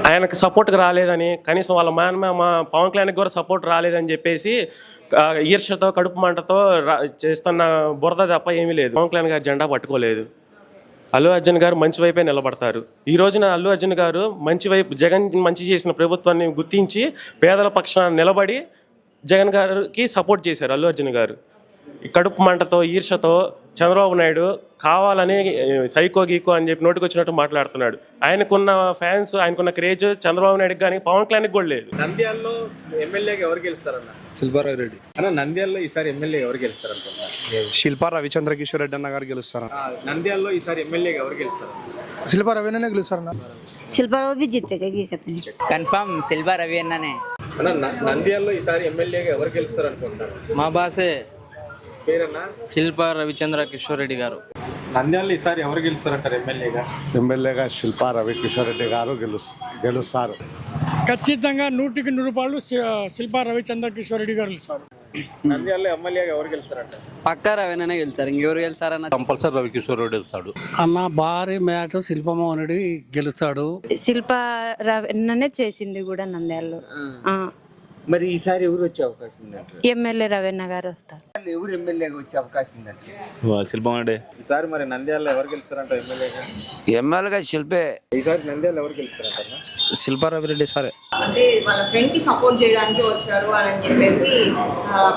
ఆయనకు సపోర్ట్‌గా రాలేదని, కనీసం వాళ్ళ మేనమామ పవన్ కళ్యాణ్‌కి కూడా సపోర్ట్ రాలేదని జెప్పేసి ఈర్ష్యతో, కడుపు మంటతో చేస్తున్న బురద తప్ప ఏమీ లేదు. పవన్ కళ్యాణ్ గారి జెండా పట్టుకోలేదు. అల్లు అర్జున్ గారు మంచి వైపే నిలబడతారు. ఈ రోజున అల్లు అర్జున్ గారు మంచి వైపు జగన్ మంచి చేసిన ప్రభుత్వాన్ని గుర్తించి పేదల పక్షాన నిలబడి జగన్ గారికి సపోర్ట్ చేశారు అల్లు అర్జున్ గారు. ఈ కడుపు మంటతో, ఈర్ష్యతో చంద్రబాబు నాయుడు కావాలని సైకో గీకో అని చెప్పి నోటికొచ్చినట్టు మాట్లాడుతున్నాడు. ఆయనకున్న ఫ్యాన్స్, ఆయనకున్న క్రేజ్ చంద్రబాబు నాయుడుకి కానీ పవన్ కళ్యాణ్కి కూడా లేదు. నంద్యాలలో ఎమ్మెల్యేగా ఎవరు గెలుస్తారన్న? శిల్పారావు రెడ్డి అన్న నంద్యాలలో ఈసారి ఎమ్మెల్యే ఎవరు గెలుస్తారనుకుంటున్నారు? శిల్పా రవిచంద్ర కిషోర్ రెడ్డి అన్న గారు గెలుస్తారు. నంద్యాలలో ఈసారి ఎమ్మెల్యేగా ఎవరు గెలుస్తారు? శిల్పా రవినే గెలుస్తారన్న. शिल्पाराव भी जीतेगा ये कहते हैं కన్ఫర్మ్ సిల్వర్ రవి అన్ననే. అన్న నంద్యాలలో ఈసారి ఎమ్మెల్యేగా ఎవరు గెలుస్తారు అనుకుంటున్నారు? మా బాసే పేరన్నా శిల్ప రవిచంద్ర కిషోర్ రెడ్డి గారు. నంద్యాలలో ఈసారి ఎవరు గెలుస్తారంటారు ఎమ్మెల్యేగా? ఎమ్మెల్యేగా శిల్పా రవికిషోర్ రెడ్డి గారు గెలుస్తారు. ఖచ్చితంగా 100% శిల్పా రవిచంద్ర కిషోర్ రెడ్డి గారు గెలుస్తారు. నంద్యాలలో ఎమ్మెల్యేగా ఎవరు గెలుస్తారంట? పక్కా రవిననే గెలుస్తారు, ఇంకెవరు గెలుస్తారన్న? కంపల్సరీ రవికిషోర్ రెడ్డి వస్తాడు అన్న. భారీ మ్యాచ్ శిల్పమోహన్ రెడ్డి గెలుస్తాడు. శిల్పారావనే చేసింది కూడా నంద్యాలలో. మరి ఈసారి ఎవరు వచ్చే అవకాశం ఉందంటారు? ఎమ్మెల్యే రవీణ గారు వస్తారు. ఎవరు ఎమ్మెల్యేగా వచ్చే అవకాశం ఉందంటారు? శిల్పం రెడ్డి. ఈసారి మరి నంద్యాలలో ఎవరు గెలుస్తారంట ఎమ్మెల్యేగా? ఎమ్మెల్యేగా శిల్పే. ఈసారి నంద్యాలలో ఎవరు గెలుస్తారంట? శిల్ప రవిరెడ్డి సరే. అంటే వాళ్ళ ఫ్రెండ్ కి సపోర్ట్ చేయడానికి వచ్చాడు అని చెప్పేసి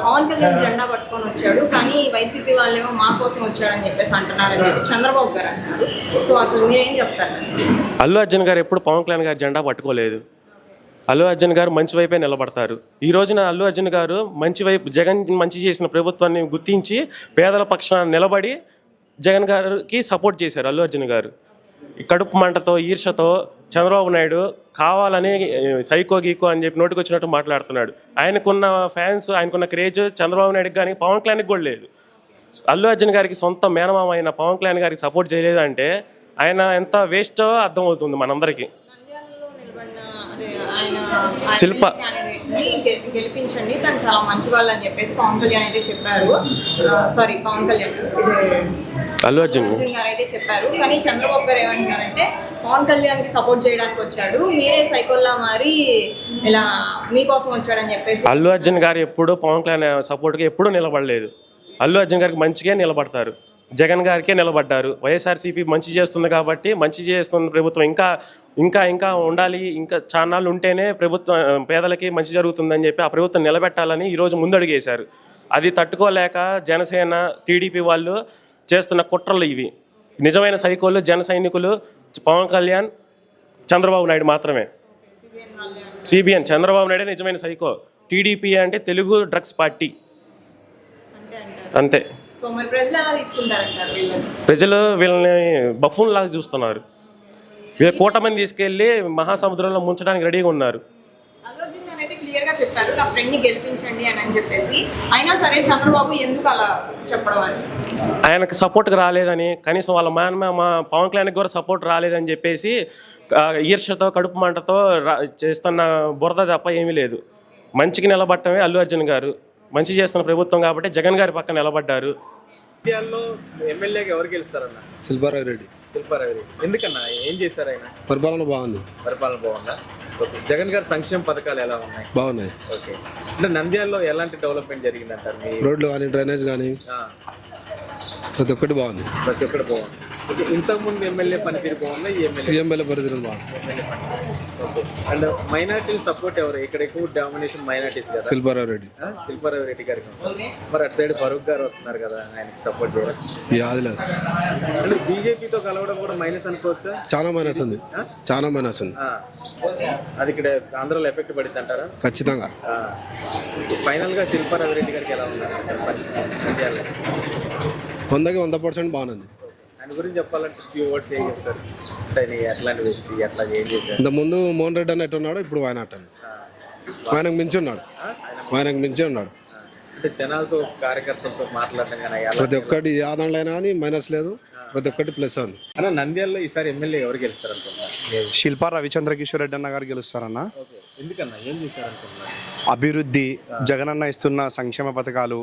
పవన్ కళ్యాణ్ జెండా పట్టుకొని వచ్చాడు, కానీ వైసీపీ వాళ్ళేమో మా కోసం వచ్చాడని చెప్పేసి అంటున్నారని చెప్పి చంద్రబాబు గారు అంటున్నారు. సో అసలు మీరేం చెప్తారు? అల్లు అర్జున్ గారు ఎప్పుడు పవన్ కళ్యాణ్ గారి జెండా పట్టుకోలేదు. అల్లు అర్జున్ గారు మంచి వైపే నిలబడతారు. ఈ రోజున అల్లు అర్జున్ గారు మంచి వైపు జగన్ మంచి చేసిన ప్రభుత్వాన్ని గుర్తించి పేదల పక్షాన నిలబడి జగన్ గారికి సపోర్ట్ చేశారు అల్లు అర్జున్ గారు. ఈ కడుపు మంటతో, ఈర్ష్యతో చంద్రబాబు నాయుడు కావాలని సైకో గీకో అని చెప్పి నోటికొచ్చినట్టు మాట్లాడుతున్నాడు. ఆయనకున్న ఫ్యాన్స్, ఆయనకున్న క్రేజ్ చంద్రబాబు నాయుడుకి కానీ పవన్ కళ్యాణ్కి కూడా లేదు. అల్లు అర్జున్ గారికి సొంత మేనమామ అయిన పవన్ కళ్యాణ్ గారికి సపోర్ట్ చేయలేదంటే ఆయన ఎంత వేస్టో అర్థమవుతుంది మనందరికీ. శిల్ప గెలిపించండి, తను చాలా మంచి వాళ్ళు అని చెప్పేసి పవన్ కళ్యాణ్ అయితే చెప్పారు. సారీ, పవన్ కళ్యాణ్ అల్లు అర్జున్ గారు అయితే చెప్పారు. కానీ చంద్రబాబు గారు ఏమంటారంటే పవన్ కళ్యాణ్ కి సపోర్ట్ చేయడానికి వచ్చాడు, మీరే సైకోల్లా మారి ఇలా మీకోసం వచ్చాడని చెప్పేసి. అల్లు అర్జున్ గారు ఎప్పుడు పవన్ కళ్యాణ్ సపోర్ట్గా ఎప్పుడూ నిలబడలేదు. అల్లు అర్జున్ గారికి మంచిగా నిలబడతారు, జగన్ గారికే నిలబడ్డారు. వైఎస్ఆర్సీపీ మంచి చేస్తుంది కాబట్టి, మంచి చేస్తున్న ప్రభుత్వం ఇంకా ఇంకా ఇంకా ఉండాలి, ఇంకా చాన్నాళ్ళు ఉంటేనే ప్రభుత్వం పేదలకి మంచి జరుగుతుందని చెప్పి ఆ ప్రభుత్వం నిలబెట్టాలని ఈరోజు ముందడుగేశారు. అది తట్టుకోలేక జనసేన, టీడీపీ వాళ్ళు చేస్తున్న కుట్రలు ఇవి. నిజమైన సైకోలు జన సైనికులు పవన్ కళ్యాణ్, చంద్రబాబు నాయుడు మాత్రమే. సిబిఎన్ చంద్రబాబు నాయుడే నిజమైన సైకో. టీడీపీ అంటే తెలుగు డ్రగ్స్ పార్టీ, అంతే. సో మరి ప్రజలు ఎలా తీసుకుంటారంటారు? ప్రజలు వీళ్ళని బఫూన్ లాగా చూస్తున్నారు. వీళ్ళ కూటమిని తీసుకెళ్ళి మహాసముద్రంలో ముంచడానికి రెడీగా ఉన్నారు. అల్లు అర్జున్ గారు అయితే క్లియర్ గా చెప్పారు, నా ఫ్రెండ్ ని గెలిపించండి అని చెప్పేసి. అయినా సరే చంద్రబాబు ఎందుకు అలా చెప్పడం అని, ఆయనకు సపోర్ట్గా రాలేదని, కనీసం వాళ్ళ మేనమామ పవన్ కళ్యాణ్కి కూడా సపోర్ట్ రాలేదని చెప్పేసి ఈర్ష్యతో, కడుపు మంటతో చేస్తున్న బురద తప్ప ఏమీ లేదు. మంచికి నిలబడటమే అల్లు అర్జున్ గారు. మంచి చేస్తున్న ప్రభుత్వం కాబట్టి జగన్ గారి పక్కన నిలబడ్డారు. నంద్యాలలో ఎమ్మెల్యేగా ఎవరు గెలుస్తారన్న? శిల్పారావు రెడ్డి. శిల్పారావు రెడ్డి. ఎందుకన్నా? ఏం చేశారు ఆయన? పరిపాలన బాగుంది. పరిపాలన బాగుందా? ఓకే. జగన్ గారి సంక్షేమ పథకాలు ఎలా ఉన్నాయి? బాగున్నాయి. ఓకే. అంటే నంద్యాలలో ఎలాంటి డెవలప్మెంట్ జరిగిందంటారు? మీ రోడ్లు కానీ, డ్రైనేజ్ కానీ ప్రతి ఒక్కటి బాగుంది. ప్రతి ఒక్కటి బాగుంది. ఓకే. ఇంతకుముందు ఎమ్మెల్యే పనితీరు బాగుందా? ఈ ఎమ్మెల్యే పరిధిలో బాగుంది. ఓకే. అండ్ మైనార్టీల సపోర్ట్ ఎవరు? ఇక్కడ ఎక్కువ డామినేషన్ మైనార్టీస్ కదా. శిల్పారావు రెడ్డి. శిల్పారావు రెడ్డి గారికి. మరి అటు సైడ్ ఫరూక్ గారు వస్తున్నారు కదా, ఆయనకి సపోర్ట్ చేయాలి. అది లేదు. అంటే బీజేపీతో కలవడం కూడా మైనస్ అనుకోవచ్చా? చాలా మైనస్ ఉంది, చాలా మైనస్ ఉంది. అది ఇక్కడ ఆంధ్రాలో ఎఫెక్ట్ పడింది అంటారా? ఖచ్చితంగా. ఫైనల్ గా శిల్పారావు రెడ్డి గారికి ఎలా ఉన్నారు? 100% బాగుంది. ఆయన గురించి చెప్పాలంటే ఫ్యూ వర్డ్స్ ఏం చెప్తారు? అంటే ఎట్లాంటి వ్యక్తి, ఎట్లా ఏం చేశారు? ఇంతకుముందు మోహన్ రెడ్డి అని ఎట్టున్నాడు, ఇప్పుడు ఆయన అట్టాను. ఆయనకు మించి ఉన్నాడు, ఆయనకు మించి ఉన్నాడు. అంటే జనాలతో, కార్యకర్తలతో మాట్లాడటం కానీ ప్రతి ఒక్కటి ఆదంలో అయినా కానీ మైనస్ లేదు, ప్రతి ఒక్కటి ప్లస్ ఉంది. అన్న నంద్యాలలో ఈసారి ఎమ్మెల్యే ఎవరు గెలుస్తారు అనుకుంటున్నారు? శిల్పా రవిచంద్ర కిషోర్ రెడ్డి అన్న గారు గెలుస్తారన్న. ఎందుకన్నా? ఏం చేశారు అనుకుంటున్నారు? అభివృద్ధి, జగనన్న ఇస్తున్న సంక్షేమ పథకాలు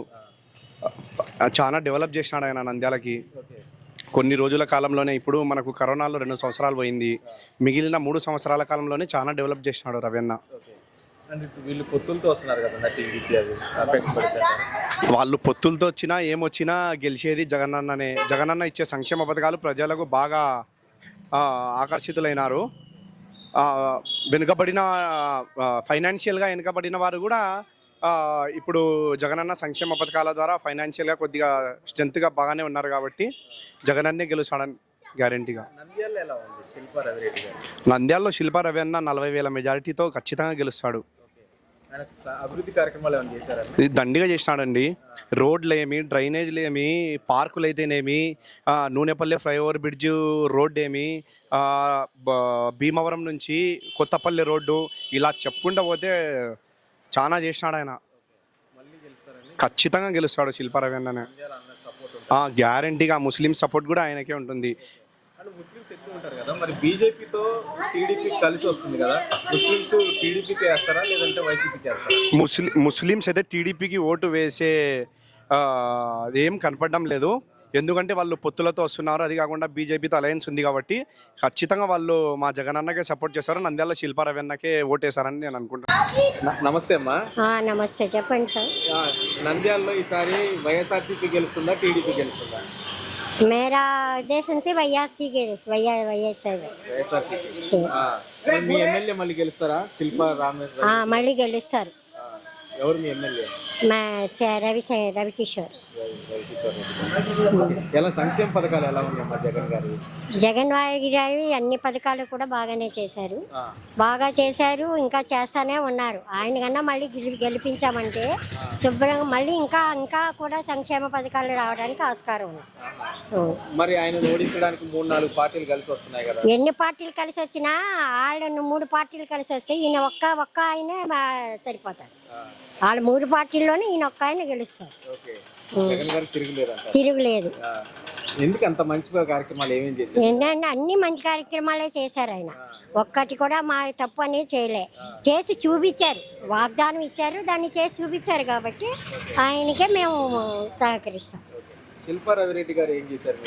చాలా డెవలప్ చేసినాడు ఆయన నంద్యాలకి. కొన్ని రోజుల కాలంలోనే ఇప్పుడు మనకు కరోనాలో 2 సంవత్సరాలు పోయింది, మిగిలిన 3 సంవత్సరాల కాలంలోనే చాలా డెవలప్ చేసినాడు రవీణ. అంటే ఇప్పుడు వీళ్ళు పొత్తులతో వస్తున్నారు కదా టీడీపీ, అవి అపేక్ష పడితే వాళ్ళు పొత్తులతో వచ్చినా ఏమొచ్చినా గెలిచేది జగనన్ననే. జగనన్న ఇచ్చే సంక్షేమ పథకాలు ప్రజలకు బాగా ఆకర్షితులైనారు. వెనుకబడిన ఫైనాన్షియల్గా వెనుకబడిన వారు కూడా ఇప్పుడు జగనన్న సంక్షేమ పథకాల ద్వారా ఫైనాన్షియల్గా కొద్దిగా స్ట్రెంత్గా బాగానే ఉన్నారు కాబట్టి జగనన్నే గెలుస్తాడని గ్యారెంటీగా. నంద్యాలలో ఎలా ఉంది శిల్పా రవిరెడ్డి గారు? నంద్యాలలో శిల్పా రవీణ 40,000 మెజారిటీతో ఖచ్చితంగా గెలుస్తాడు. ఆయన అభివృద్ధి కార్యక్రమాలు ఏమైనా చేశారా? ఇది దండిగా చేసినాడండి. రోడ్లు ఏమి, డ్రైనేజ్లు ఏమి, పార్కులు అయితేనేమి, నూనెపల్లి ఫ్లైఓవర్ బ్రిడ్జ్ రోడ్ ఏమి, భీమవరం నుంచి కొత్తపల్లి రోడ్డు, ఇలా చెప్పుకుంటూ పోతే చాలా చేసినాడు ఆయన. ఖచ్చితంగా గెలుస్తాడు శిల్పా రవీణనే. గ్యారంటీగా ముస్లిం సపోర్ట్ కూడా ఆయనకే ఉంటుంది. ముస్లిమ్స్ ఎక్కువ ఉంటారు కదా, మరి బీజేపీతో టీడీపీ కలిసి వస్తుంది కదా, ముస్లిమ్స్ టీడీపీకి వేస్తారా లేదంటే వైసీపీకి వేస్తారా? ముస్లిమ్స్ అయితే టీడీపీకి ఓటు వేసే ఏం కనపడడం లేదు. ఎందుకంటే వాళ్ళు పొత్తులతో వస్తున్నారు, అది కాకుండా బీజేపీతో అలయన్స్ ఉంది కాబట్టి ఖచ్చితంగా వాళ్ళు మా జగనన్నకే సపోర్ట్ చేస్తారు. నంద్యాల శిల్పా రవీణకే ఓటేశారని నేను అనుకుంటున్నాను. నమస్తే అమ్మా. నమస్తే, చెప్పండి సార్. నంద్యాలలో ఈసారి వైఎస్ఆర్సీపీ గెలుస్తుందా టీడీపీ గెలుస్తుందా? మేరా ఉద్దేశం से వైఎస్ఆర్ మీ ఎమ్మెల్యే మళ్ళీ గెలుస్తారా? శిల్పా రామేశ్వర మళ్ళీ గెలుస్తారు. ఎవరు మీ ఎమ్మెల్యే? రవికిషోర్. ఎలా సంక్షేమ పథకాలు ఎలా ఉన్నాయమ్మా జగన్ గారు? జగన్ గారి అన్ని పథకాలు కూడా బాగానే చేశారు, బాగా చేశారు, ఇంకా చేస్తానే ఉన్నారు. ఆయన కన్నా మళ్ళీ గెలిపించామంటే శుభ్రంగా మళ్ళీ ఇంకా కూడా సంక్షేమ పథకాలు రావడానికి ఆస్కారం ఉంది. మరి ఆయన ఓడించడానికి 3-4 పార్టీలు కలిసి వస్తున్నాయి కదా. ఎన్ని పార్టీలు కలిసి వచ్చినా వాళ్ళను 3 పార్టీలు కలిసి వస్తే ఈయన ఒక్క ఆయనే సరిపోతారు. వాళ్ళు 3 పార్టీల్లోనే ఈయన ఒక్క ఆయన గెలుస్తారు. తిరుగులేదు. ఎందుకు అంత మంచి కార్యక్రమాలు ఏమేం చేశారు? ఏంటంటే అన్ని మంచి కార్యక్రమాలే చేశారు ఆయన. ఒక్కటి కూడా మా తప్పు అనేది చేయలే, చేసి చూపించారు. వాగ్దానం ఇచ్చారు, దాన్ని చేసి చూపించారు కాబట్టి ఆయనకే మేము సహకరిస్తాం. శిల్పా రవిరెడ్డి గారు ఏం చేశారు?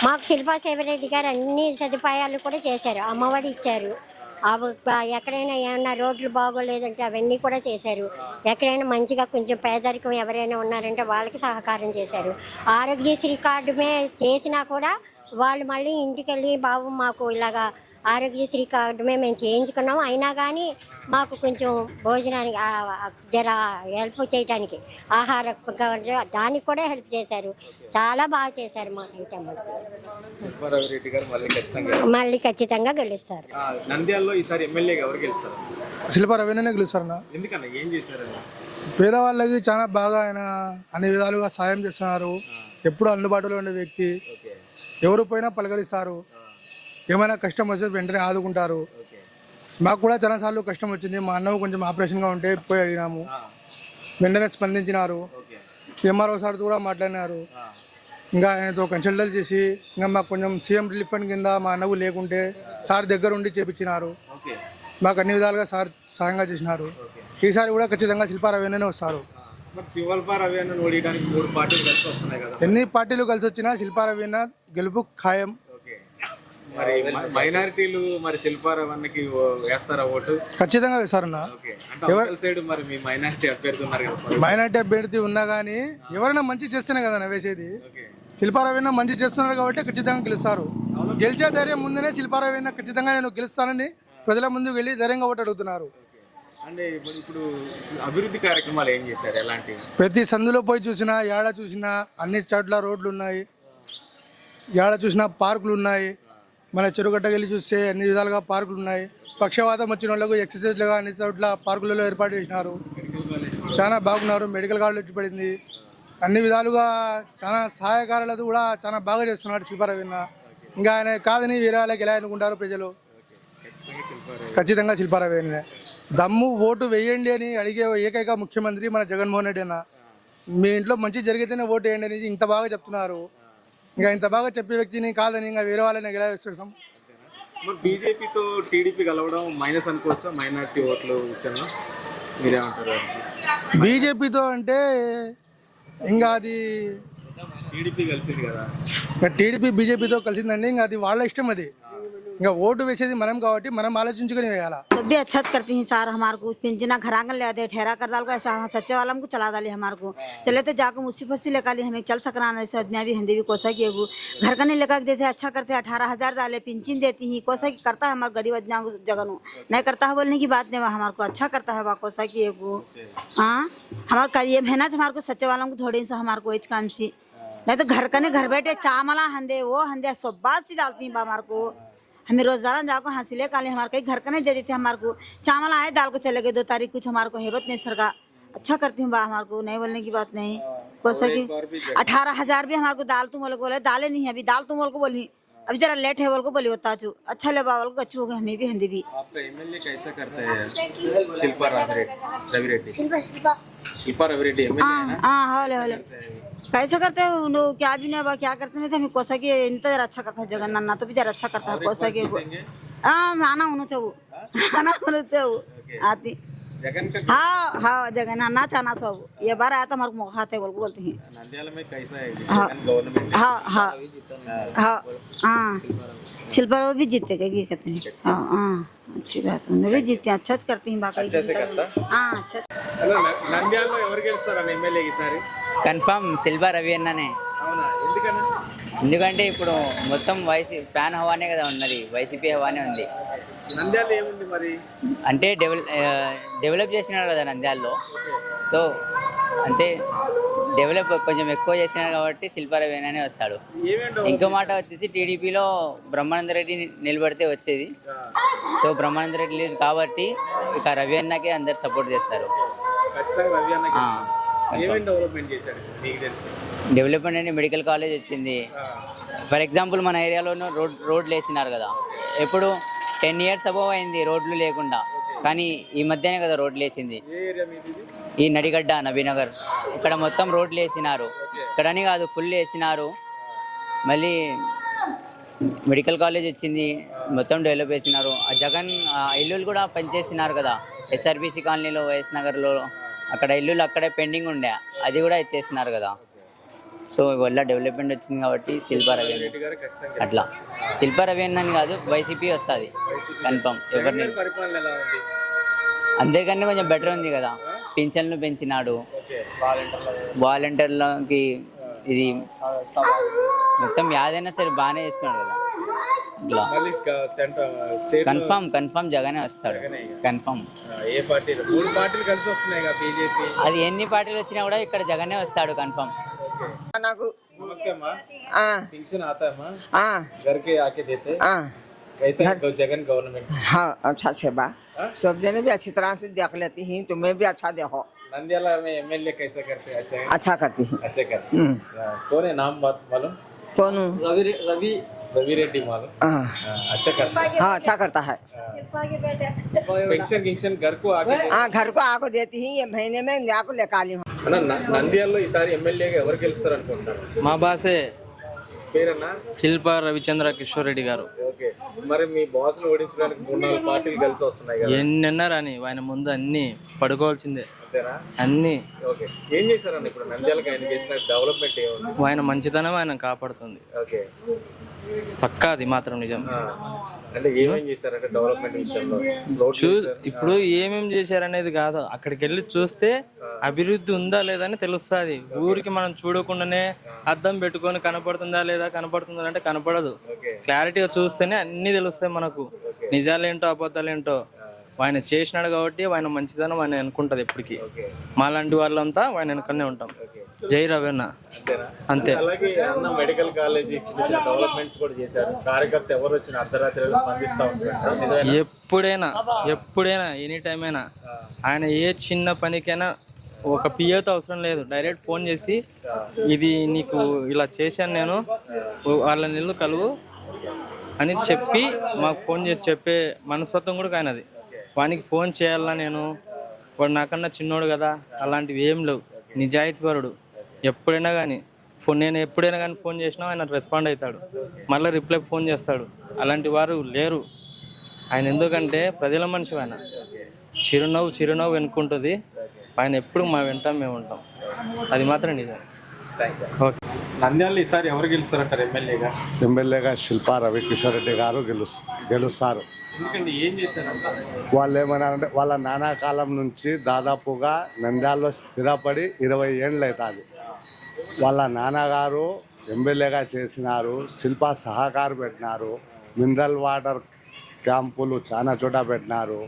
మాకు శిల్పా రవిరెడ్డి గారు అన్ని సదుపాయాలు కూడా చేశారు. అమ్మఒడి ఇచ్చారు, ఎక్కడైనా ఏమన్నా రోడ్లు బాగోలేదంటే అవన్నీ కూడా చేశారు. ఎక్కడైనా మంచిగా కొంచెం పేదరికం ఎవరైనా ఉన్నారంటే వాళ్ళకి సహకారం చేశారు. ఆరోగ్యశ్రీ కార్డు చేసినా కూడా వాళ్ళు మళ్ళీ ఇంటికి వెళ్ళి బాబు మాకు ఇలాగా ఆరోగ్యశ్రీ కార్డు మేము చేయించుకున్నాం, అయినా కానీ మాకు కొంచెం భోజనానికి జర హెల్ప్ చేయడానికి ఆహార దానికి కూడా హెల్ప్ చేశారు. చాలా బాగా చేశారు. మాకైతే మళ్ళీ ఖచ్చితంగా గెలుస్తారు. నంద్యాలలో ఈసారి ఎమ్మెల్యేగా ఎవరు గెలుస్తారు? శిల్పా రవీణనే గెలుస్తారన్న. ఎందుకన్నా ఏం చేశారు? పేదవాళ్ళకి చాలా బాగా ఆయన అన్ని విధాలుగా సాయం చేస్తున్నారు. ఎప్పుడు అందుబాటులో ఉండే వ్యక్తి, ఎవరు పోయినా పలకరిస్తారు, ఏమైనా కష్టం వస్తే వెంటనే ఆదుకుంటారు. మాకు కూడా చాలాసార్లు కష్టం వచ్చింది. మా అన్నకు కొంచెం ఆపరేషన్గా ఉంటే పోయి అడిగినాము, వెంటనే స్పందించినారు. ఎంఆర్ఓ సార్తో కూడా మాట్లాడినారు. ఇంకా ఆయనతో కన్సల్టల్ చేసి ఇంకా మాకు కొంచెం సీఎం రిలీఫ్ ఫండ్ కింద మా అన్నకు లేకుంటే సార్ దగ్గర ఉండి చేపించినారు. మాకు అన్ని విధాలుగా సార్ సాయంగా చేసినారు. ఈసారి కూడా ఖచ్చితంగా శిల్పా రవీణనే వస్తారు. ఎన్ని పార్టీలు కలిసి వచ్చినా శిల్పా రవీణ గెలుపు ఖాయం. మరి మైనారిటీలు మరి శిల్పా రవీణకి వేస్తారా ఓటు? ఖచ్చితంగా వేస్తారన్న. మరి మీ మైనారిటీ అభ్యర్థి ఉన్నారు కదా, మైనారిటీ అభ్యర్థి ఉన్నా కానీ ఎవరైనా మంచి చేస్తేనే కదా వేసేది. శిల్పా రవీణ మంచి చేస్తున్నారు కాబట్టి ఖచ్చితంగా గెలుస్తారు. గెలిచే ధైర్యం ముందునే శిల్పా రవీణ ఖచ్చితంగా నేను గెలుస్తానని ప్రజల ముందుకు వెళ్ళి ధైర్యంగా ఓటు అడుగుతున్నారు. అంటే ఇప్పుడు అభివృద్ధి కార్యక్రమాలు ఏం చేశారు? ఎలాంటి? ప్రతి సందులో పోయి చూసినా, ఏడ చూసినా అన్ని చోట్ల రోడ్లు ఉన్నాయి, ఏడ చూసినా పార్కులు ఉన్నాయి. మన చెరుగట్టకి వెళ్ళి చూస్తే అన్ని విధాలుగా పార్కులు ఉన్నాయి. పక్షవాతం వచ్చిన వాళ్ళకు ఎక్సర్సైజ్లుగా అన్ని చోట్ల పార్కులలో ఏర్పాటు చేసినారు. చాలా బాగున్నారు. మెడికల్ కాలేజ్ పడింది. అన్ని విధాలుగా చాలా సహాయకారులతో కూడా చాలా బాగా చేస్తున్నాడు శిల్పా రవీణ. ఇంకా ఆయన కాదని వేరే వాళ్ళకి ఎలా అనుకుంటారు ప్రజలు. ఖచ్చితంగా శిల్పా రవీణ. దమ్ము ఓటు వేయండి అని అడిగే ఏకైక ముఖ్యమంత్రి మన జగన్మోహన్ రెడ్డి అన్న. మీ ఇంట్లో మంచి జరిగితేనే ఓటు వేయండి అని ఇంత బాగా చెప్తున్నారు. ఇంకా ఇంత బాగా చెప్పే వ్యక్తిని కాదని ఇంకా వేరే వాళ్ళని ఎలా వేస్తాం? బీజేపీతో టీడీపీ కలవడం మైనస్ అనుకోవచ్చా? మైనారిటీ ఓట్లు విషయంలో మీరేమంటారు? బీజేపీతో అంటే ఇంకా అది టీడీపీ కలిసింది కదా. ఇంకా టీడీపీ బీజేపీతో కలిసిందండి, ఇంకా అది వాళ్ళ ఇష్టం. అది ఇంకా ఓటు వేసేది మనం కాబట్టి మనం ఆలోచించుకొని వేయాలా. तो भी अच्छा करती हैं सार हमारे को पिंजना घर आंगन ले आते ठहरा कर डाल को ऐसा सच्चे वाला को चला डाली हमारे को चले तो जाकर मुसीबत से लेकर ली हमें चल सकना ऐसे आदमी भी हिंदी भी कोसा की घर का नहीं लेकर देते अच्छा करते 18,000 डाले पिंचिन देती ही कोसा की करता है हमारे गरीब आदमी जगह नहीं करता है बोलने की बात नहीं हमारे को अच्छा करता है कोसा की हाँ हमारे ये मेहनत हमारे को सच्चे वालों को थोड़ी सा हमारे को इस काम से नहीं तो घर का नहीं घर बैठे चावला हंदे वो हंदे सब बात से डालती हैं हमारे को हमें रोजाना जाको हासिले काले हमारे कहीं घर का नहीं दे देते हमारे को चावल आए दाल को चले गए 2 तारीख कुछ हमारे को हेबत नहीं सरकार अच्छा करती हूँ बा हमारे को नहीं बोलने की बात नहीं कोसा की 18,000 भी हमारे को दाल तुम बोले बोले दालें नहीं है अभी दाल तुम बोल को बोली अभी जरा लेट है बोल को बोली होता चू अच्छा ले बावल को अच्छी हो गए हमें भी हिंदी भी। आपका एमएलए कैसा करता है शिल्पा रविरेड्डी? शिल्पा रविरेड्डी एमएलए हाँ होले होले कैसे करते हैं उन लोग क्या भी नहीं बा क्या करते हैं हमें कोसा की इनता जरा अच्छा करता है जगन नन्ना तो भी जरा अच्छा करता है कोसा की हाँ आना होना चाहिए आना होना चाहिए आती जगन का हाँ हाँ जगन नन्ना चाहना सब ये बार आया था हमारे को मौका आते बोल को बोलते हैं नंद्याला में कैसा है जगन गवर्नमेंट? हाँ हाँ हाँ हाँ शिल्पा वो भी जीतेगा ये कहते हैं हाँ हाँ अच्छी बात उन्हें भी जीते अच्छा करती हैं बाकी अच्छा से करता हाँ अच्छा నంద్యాలలో ఎవరు గెలుస్తారని ఎమ్మెల్యేకి ఈసారి? కన్ఫర్మ్ శిల్పా రవి అన్ననే. అవునా, ఎందుకని? ఎందుకంటే ఇప్పుడు మొత్తం ఫ్యాన్ హవానే కదా ఉన్నది, వైసీపీ హవానే ఉంది. నంద్యాల ఏముంది మరి? అంటే డెవలప్ చేసినారు కదా నంద్యాలలో. సో అంటే డెవలప్ కొంచెం ఎక్కువ చేసినారు కాబట్టి శిల్పా రవి అన్ననే వస్తాడు. ఇంకో మాట వచ్చేసి టీడీపీలో బ్రహ్మానంద రెడ్డి నిలబడితే వచ్చేది. సో బ్రహ్మానంద రెడ్డి లేదు కాబట్టి ఇక రవి అన్నకే అందరు సపోర్ట్ చేస్తారు. ఖచ్చితంగా రవి అన్నకి. ఏమేం డెవలప్మెంట్ చేశారు మీకు తెలుసు? డెవలప్మెంట్ అంటే మెడికల్ కాలేజ్ వచ్చింది. ఫర్ ఎగ్జాంపుల్ మన ఏరియాలోనూ రోడ్లు వేసినారు కదా, ఎప్పుడు 10 years అబౌవ్ అయింది రోడ్లు లేకుండా, కానీ ఈ మధ్యనే కదా రోడ్లు వేసింది. ఏ ఏరియా మీది? ఈ నడిగడ్డ నబీనగర్ ఇక్కడ మొత్తం రోడ్లు వేసినారు. ఇక్కడని కాదు ఫుల్ వేసినారు. మళ్ళీ మెడికల్ కాలేజ్ వచ్చింది, మొత్తం డెవలప్ చేసినారు. ఆ జగన్ ఇల్లులు కూడా పనిచేసినారు కదా, ఎస్ఆర్బీసీ కాలనీలో వైఎస్ నగర్లో అక్కడ ఇల్లులు అక్కడే పెండింగ్ ఉండే, అది కూడా ఇచ్చేసినారు కదా. సో వల్ల డెవలప్మెంట్ వచ్చింది కాబట్టి శిల్పా రవి అట్లా శిల్పా రవి అని కాదు వైసీపీ వస్తుంది కన్ఫర్మ్. ఎవరిని పరిపాలన ఎలా ఉంది? అందరికన్నా కొంచెం బెటర్ ఉంది కదా, పింఛన్లు పెంచినాడు, వాలంటీర్లకి ఇది మొత్తం యాదైనా సరే బాగానే చేస్తున్నాడు కదా. ఇట్లా కన్ఫర్మ్ జగనే వస్తాడు కన్ఫర్మ్. ఏ పార్టీలు? 3 పార్టీలు కలిసి వస్తున్నాయి కదా, బీజేపీ. అది ఎన్ని పార్టీలు వచ్చినా కూడా ఇక్కడ జగనే వస్తాడు కన్ఫర్మ్. नमस्ते अम्मा। पेंशन आता है अम्मा? घर के आके देते? कैसा है तो जगन गवर्नमेंट? हाँ अच्छा से बा सब जने भी अच्छी तरह से देख लेती हैं, तुम्हें भी अच्छा देखो। नंद्याला में एमएलए कैसा करते हैं? अच्छा करती हैं। अच्छा करते हैं। कौन है नाम बात मालूम? कौन? रवि रेड्डी मालूम? अच्छा करता है। हाँ अच्छा करता है। पेंशन घर को आके? हाँ घर को आको देती ही, ये महीने में आको लेकर ली हूँ। నంద్యాలలో ఈసారి ఎమ్మెల్యేగా ఎవరు గెలుస్తారు అనుకుంటారు? మా బాసే పేరన్నా? శిల్పా రవిచంద్ర కిషోర్ రెడ్డి గారు. ఓకే, మరి మీ బాస్ ను ఓడించడానికి 3-4 పార్టీలు కలిసి వస్తున్నాయి కదా, ఎన్నన్నారని ఆయన ముందు అన్ని పడుకోవాల్సిందే అంతేనా? అన్ని. ఓకే, ఏం చేశారన్న ఇప్పుడు నంద్యాలకు ఆయన చేసిన డెవలప్మెంట్ ఏముంది? ఆయన మంచితనం ఆయన కాపాడుతుంది ఓకే, పక్కా అది మాత్రం నిజం. అంటే ఏమేం చేశారంటే డెవలప్మెంట్ విషయంలో? ఇప్పుడు ఏమేం చేశారనేది కాదు, అక్కడికి వెళ్ళి చూస్తే అభివృద్ధి ఉందా లేదా అని తెలుస్తుంది. ఊరికి మనం చూడకుండానే అద్దం పెట్టుకొని కనపడుతుందా లేదా కనపడుతుందా అంటే కనపడదు. క్లారిటీగా చూస్తేనే అన్ని తెలుస్తాయి మనకు, నిజాలేంటో అబద్ధాలేంటో. ఆయన చేసినాడు కాబట్టి ఆయన మంచిదనం ఆయన అనుకుంటది ఎప్పటికీ. మాలాంటి వాళ్ళంతా ఆయన వెనకనే ఉంటాం. జై రవణ అంతే. అలాగే అన్న మెడికల్ కాలేజ్ చిన్న చిన్న డెవలప్మెంట్స్ కూడా చేశారు. కార్యకర్త ఎవరు వచ్చిన అర్ధరాత్రి స్పందిస్తూ ఉంటారు. ఎప్పుడైనా ఎనీ టైం అయినా ఆయన ఏ చిన్న పనికైనా ఒక పిఏతో అవసరం లేదు, డైరెక్ట్ ఫోన్ చేసి ఇది నీకు ఇలా చేశాను నేను, వాళ్ళ నిల్లు కలువు అని చెప్పి మాకు ఫోన్ చేసి చెప్పే మనస్తత్వం కూడా ఆయనది. వానికి ఫోన్ చేయాలా నేను, వాడు నాకన్నా చిన్నోడు కదా, అలాంటివి ఏం లేవు. నిజాయితీపరుడు. ఎప్పుడైనా కానీ నేను ఎప్పుడైనా కానీ ఫోన్ చేసినా ఆయన రెస్పాండ్ అవుతాడు, మళ్ళీ రిప్లై ఫోన్ చేస్తాడు. అలాంటి వారు లేరు ఆయన. ఎందుకంటే ప్రజల మనిషి ఆయన. చిరునవ్వు వెనుకుంటుంది ఆయన. ఎప్పుడు మా వెంట మేము ఉంటాం, అది మాత్రం నిజం. ఓకే. నంద్యాలలో ఈసారి ఎవరు గెలుస్తారంటారు ఎమ్మెల్యేగా? ఎమ్మెల్యేగా శిల్పా రవికిషోర్ రెడ్డి గారు గెలుస్తారు. ఎందుకండి, ఏం చేశారంట? వాళ్ళు ఏమన్నారంటే వాళ్ళ నానా కాలం నుంచి దాదాపుగా నంద్యాలలో స్థిరపడి 20 ఏళ్ళు అవుతుంది. వాళ్ళ నాన్నగారు ఎమ్మెల్యేగా చేసినారు, శిల్పా సహకారు పెట్టినారు, మినరల్ వాటర్ క్యాంపులు చాలా చోట పెట్టినారు,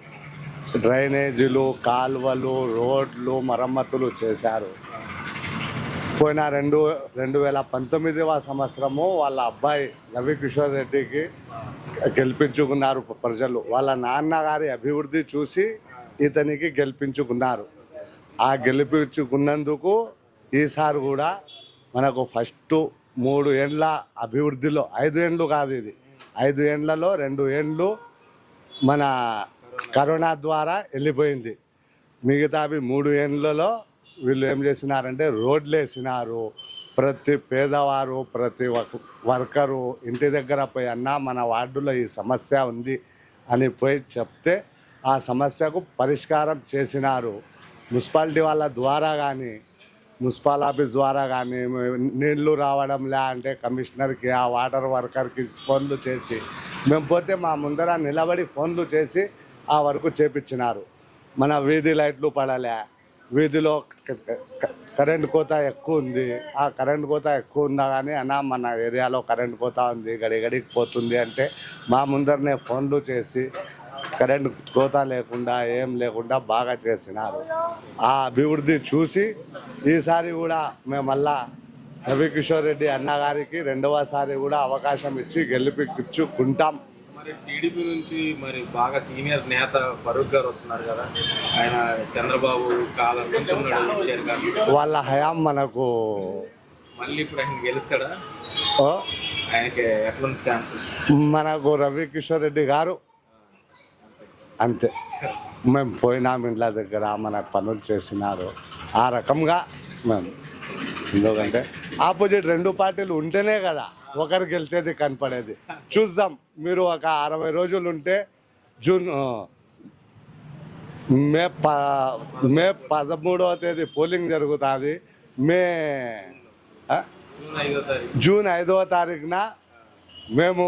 డ్రైనేజీలు, కాలువలు, రోడ్లు మరమ్మతులు చేశారు. పోయిన 2019వ సంవత్సరము వాళ్ళ అబ్బాయి రవికిషోర్ రెడ్డికి గెలిపించుకున్నారు ప్రజలు. వాళ్ళ నాన్నగారి అభివృద్ధి చూసి ఇతనికి గెలిపించుకున్నారు. ఆ గెలిపించుకున్నందుకు ఈసారి కూడా మనకు ఫస్ట్ 3 ఏండ్ల అభివృద్ధిలో 5 ఏండ్లు కాదు, ఇది 5 ఏండ్లలో 2 ఏండ్లు మన కరోనా ద్వారా వెళ్ళిపోయింది. మిగతావి 3 ఏండ్లలో వీళ్ళు ఏం చేసినారంటే రోడ్లు వేసినారు. ప్రతి పేదవారు, ప్రతి వర్కరు ఇంటి దగ్గర పోయి అన్నా మన వార్డులో ఈ సమస్య ఉంది అని పోయి చెప్తే ఆ సమస్యకు పరిష్కారం చేసినారు. మున్సిపాలిటీ వాళ్ళ ద్వారా కానీ, మున్సిపల్ ఆఫీస్ ద్వారా కానీ నీళ్లు రావడం లే అంటే కమిషనర్కి, ఆ వాటర్ వర్కర్కి ఫోన్లు చేసి, మేము పోతే మా ముందర నిలబడి ఫోన్లు చేసి ఆ వర్క్ చేపించినారు. మన వీధి లైట్లు పడలే, వీధిలో కరెంట్ కోత ఎక్కువ ఉంది. ఆ కరెంట్ కోత ఎక్కువ ఉన్నా కానీ అన్న మన ఏరియాలో కరెంట్ కోత ఉంది, గడికి పోతుంది అంటే మా ముందరనే ఫోన్లు చేసి కరెంట్ కోత లేకుండా ఏం లేకుండా బాగా చేసినారు. ఆ అభివృద్ధి చూసి ఈసారి కూడా మేము మళ్ళా రవికిషోర్ రెడ్డి అన్నగారికి 2వసారి కూడా అవకాశం ఇచ్చి గెలిపించుకుంటాం. మరి టీడీపీ నుంచి మరి బాగా సీనియర్ నేత ఫరూక్ గారు వస్తున్నారు కదా, ఆయన చంద్రబాబు కావాలనుకుంటున్నాడు. వాళ్ళ హయాం మనకు మళ్ళీ ఇప్పుడు ఆయన గెలుస్తాడా? ఆయనకి ఎటువంటి ఛాన్స్? మనకు రవికిషోర్ రెడ్డి గారు అంతే. మేము పోయినాం ఇండ్ల దగ్గర, మనకు పనులు చేసినారు. ఆ రకంగా మేము, ఎందుకంటే ఆపోజిట్ 2 పార్టీలు ఉంటేనే కదా ఒకరు గెలిచేది కనపడేది. చూద్దాం, మీరు ఒక 60 రోజులు ఉంటే మే 13వ తేదీ పోలింగ్ జరుగుతుంది. జూన్ 5వ తారీఖున మేము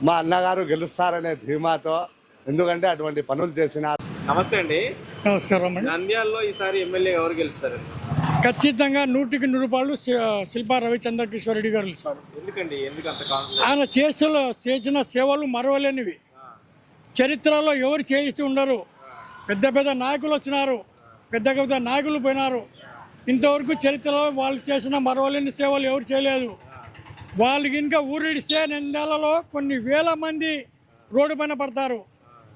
మా అన్నగారు గెలుస్తారనే ధీమాతో, ఎందుకంటే అటువంటి పనులు చేసినారు. నమస్తే అండి. నమస్కారం అండి. నంద్యాలలో ఈసారి ఎమ్మెల్యే ఎవరు గెలుస్తారు? ఖచ్చితంగా 100కి 100 రూపాయలు శిల్పా రవికిషోర్ రెడ్డి గారు గెలుస్తారు. ఎందుకండి, ఎందుకంత కాన్ఫిడెన్స్? ఆయన చేసిన సేవలు మరవలేనివి. చరిత్రలో ఎవరు చేయిస్తూ ఉండరు. పెద్ద పెద్ద నాయకులు వచ్చినారు, పెద్ద పెద్ద నాయకులు పోయినారు. ఇంతవరకు చరిత్రలో వాళ్ళు చేసిన మరవలేని సేవలు ఎవరు చేయలేదు. వాళ్ళకి ఇంకా ఊరిడిస్తే నెలలో కొన్ని వేల మంది రోడ్డు పైన పడతారు.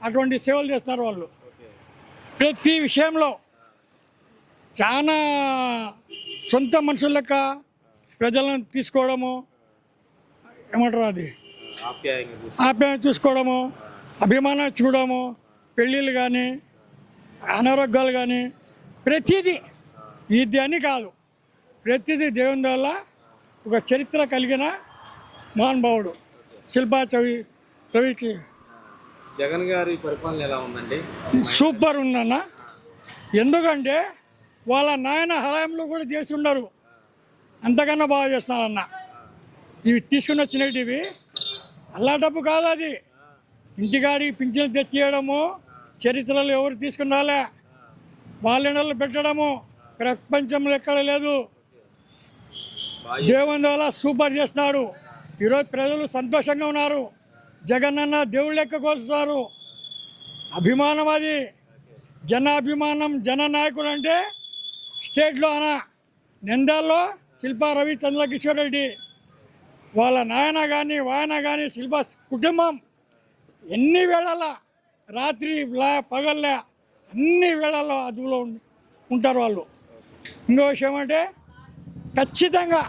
అటువంటి సేవలు చేస్తున్నారు వాళ్ళు. ప్రతి విషయంలో చాలా సొంత మనుషుల లెక్క ప్రజలను తీసుకోవడము, ఏమంటారు అది ఆప్యాయంగా చూసుకోవడము, అభిమానం చూడడము, పెళ్ళిళ్ళు కానీ అనారోగ్యాలు కానీ ప్రతిదీ ఇది అని కాదు, ప్రతిదీ దేవుని వల్ల ఒక చరిత్ర కలిగిన మహానుభావుడు శిల్పా రవికి. జగన్ గారి పరిపాలన ఎలా ఉందండి? సూపర్ ఉందన్న. ఎందుకంటే వాళ్ళ నాయన హయాంలో కూడా చేసి ఉండరు, అంతకన్నా బాగా చేస్తున్నారన్న. ఇవి తీసుకుని వచ్చినవి అల్లా డబ్బు కాదు, అది ఇంటికాడికి పింఛన్లు తెచ్చియడము, చరిత్రలో ఎవరు తీసుకుని రాలే, వాళ్ళ పెట్టడము ప్రపంచంలో ఎక్కడ లేదు. దేవుని వల్ల సూపర్ చేస్తున్నాడు. ఈరోజు ప్రజలు సంతోషంగా ఉన్నారు. జగన్ అన్న దేవుళ్ళు లెక్క కోరుతున్నారు. అభిమానం, అది జనాభిమానం. జననాయకుడు అంటే స్టేట్లో నంద్యాలలో శిల్పా రవికిషోర్ రెడ్డి, వాళ్ళ నాయన కానీ వాయన కానీ శిల్పా కుటుంబం ఎన్ని వేళల్లో, రాత్రి పగల్లే అన్ని వేళల్లో అదుపులో ఉంటారు వాళ్ళు. ఇంకో విషయం అంటే ఖచ్చితంగా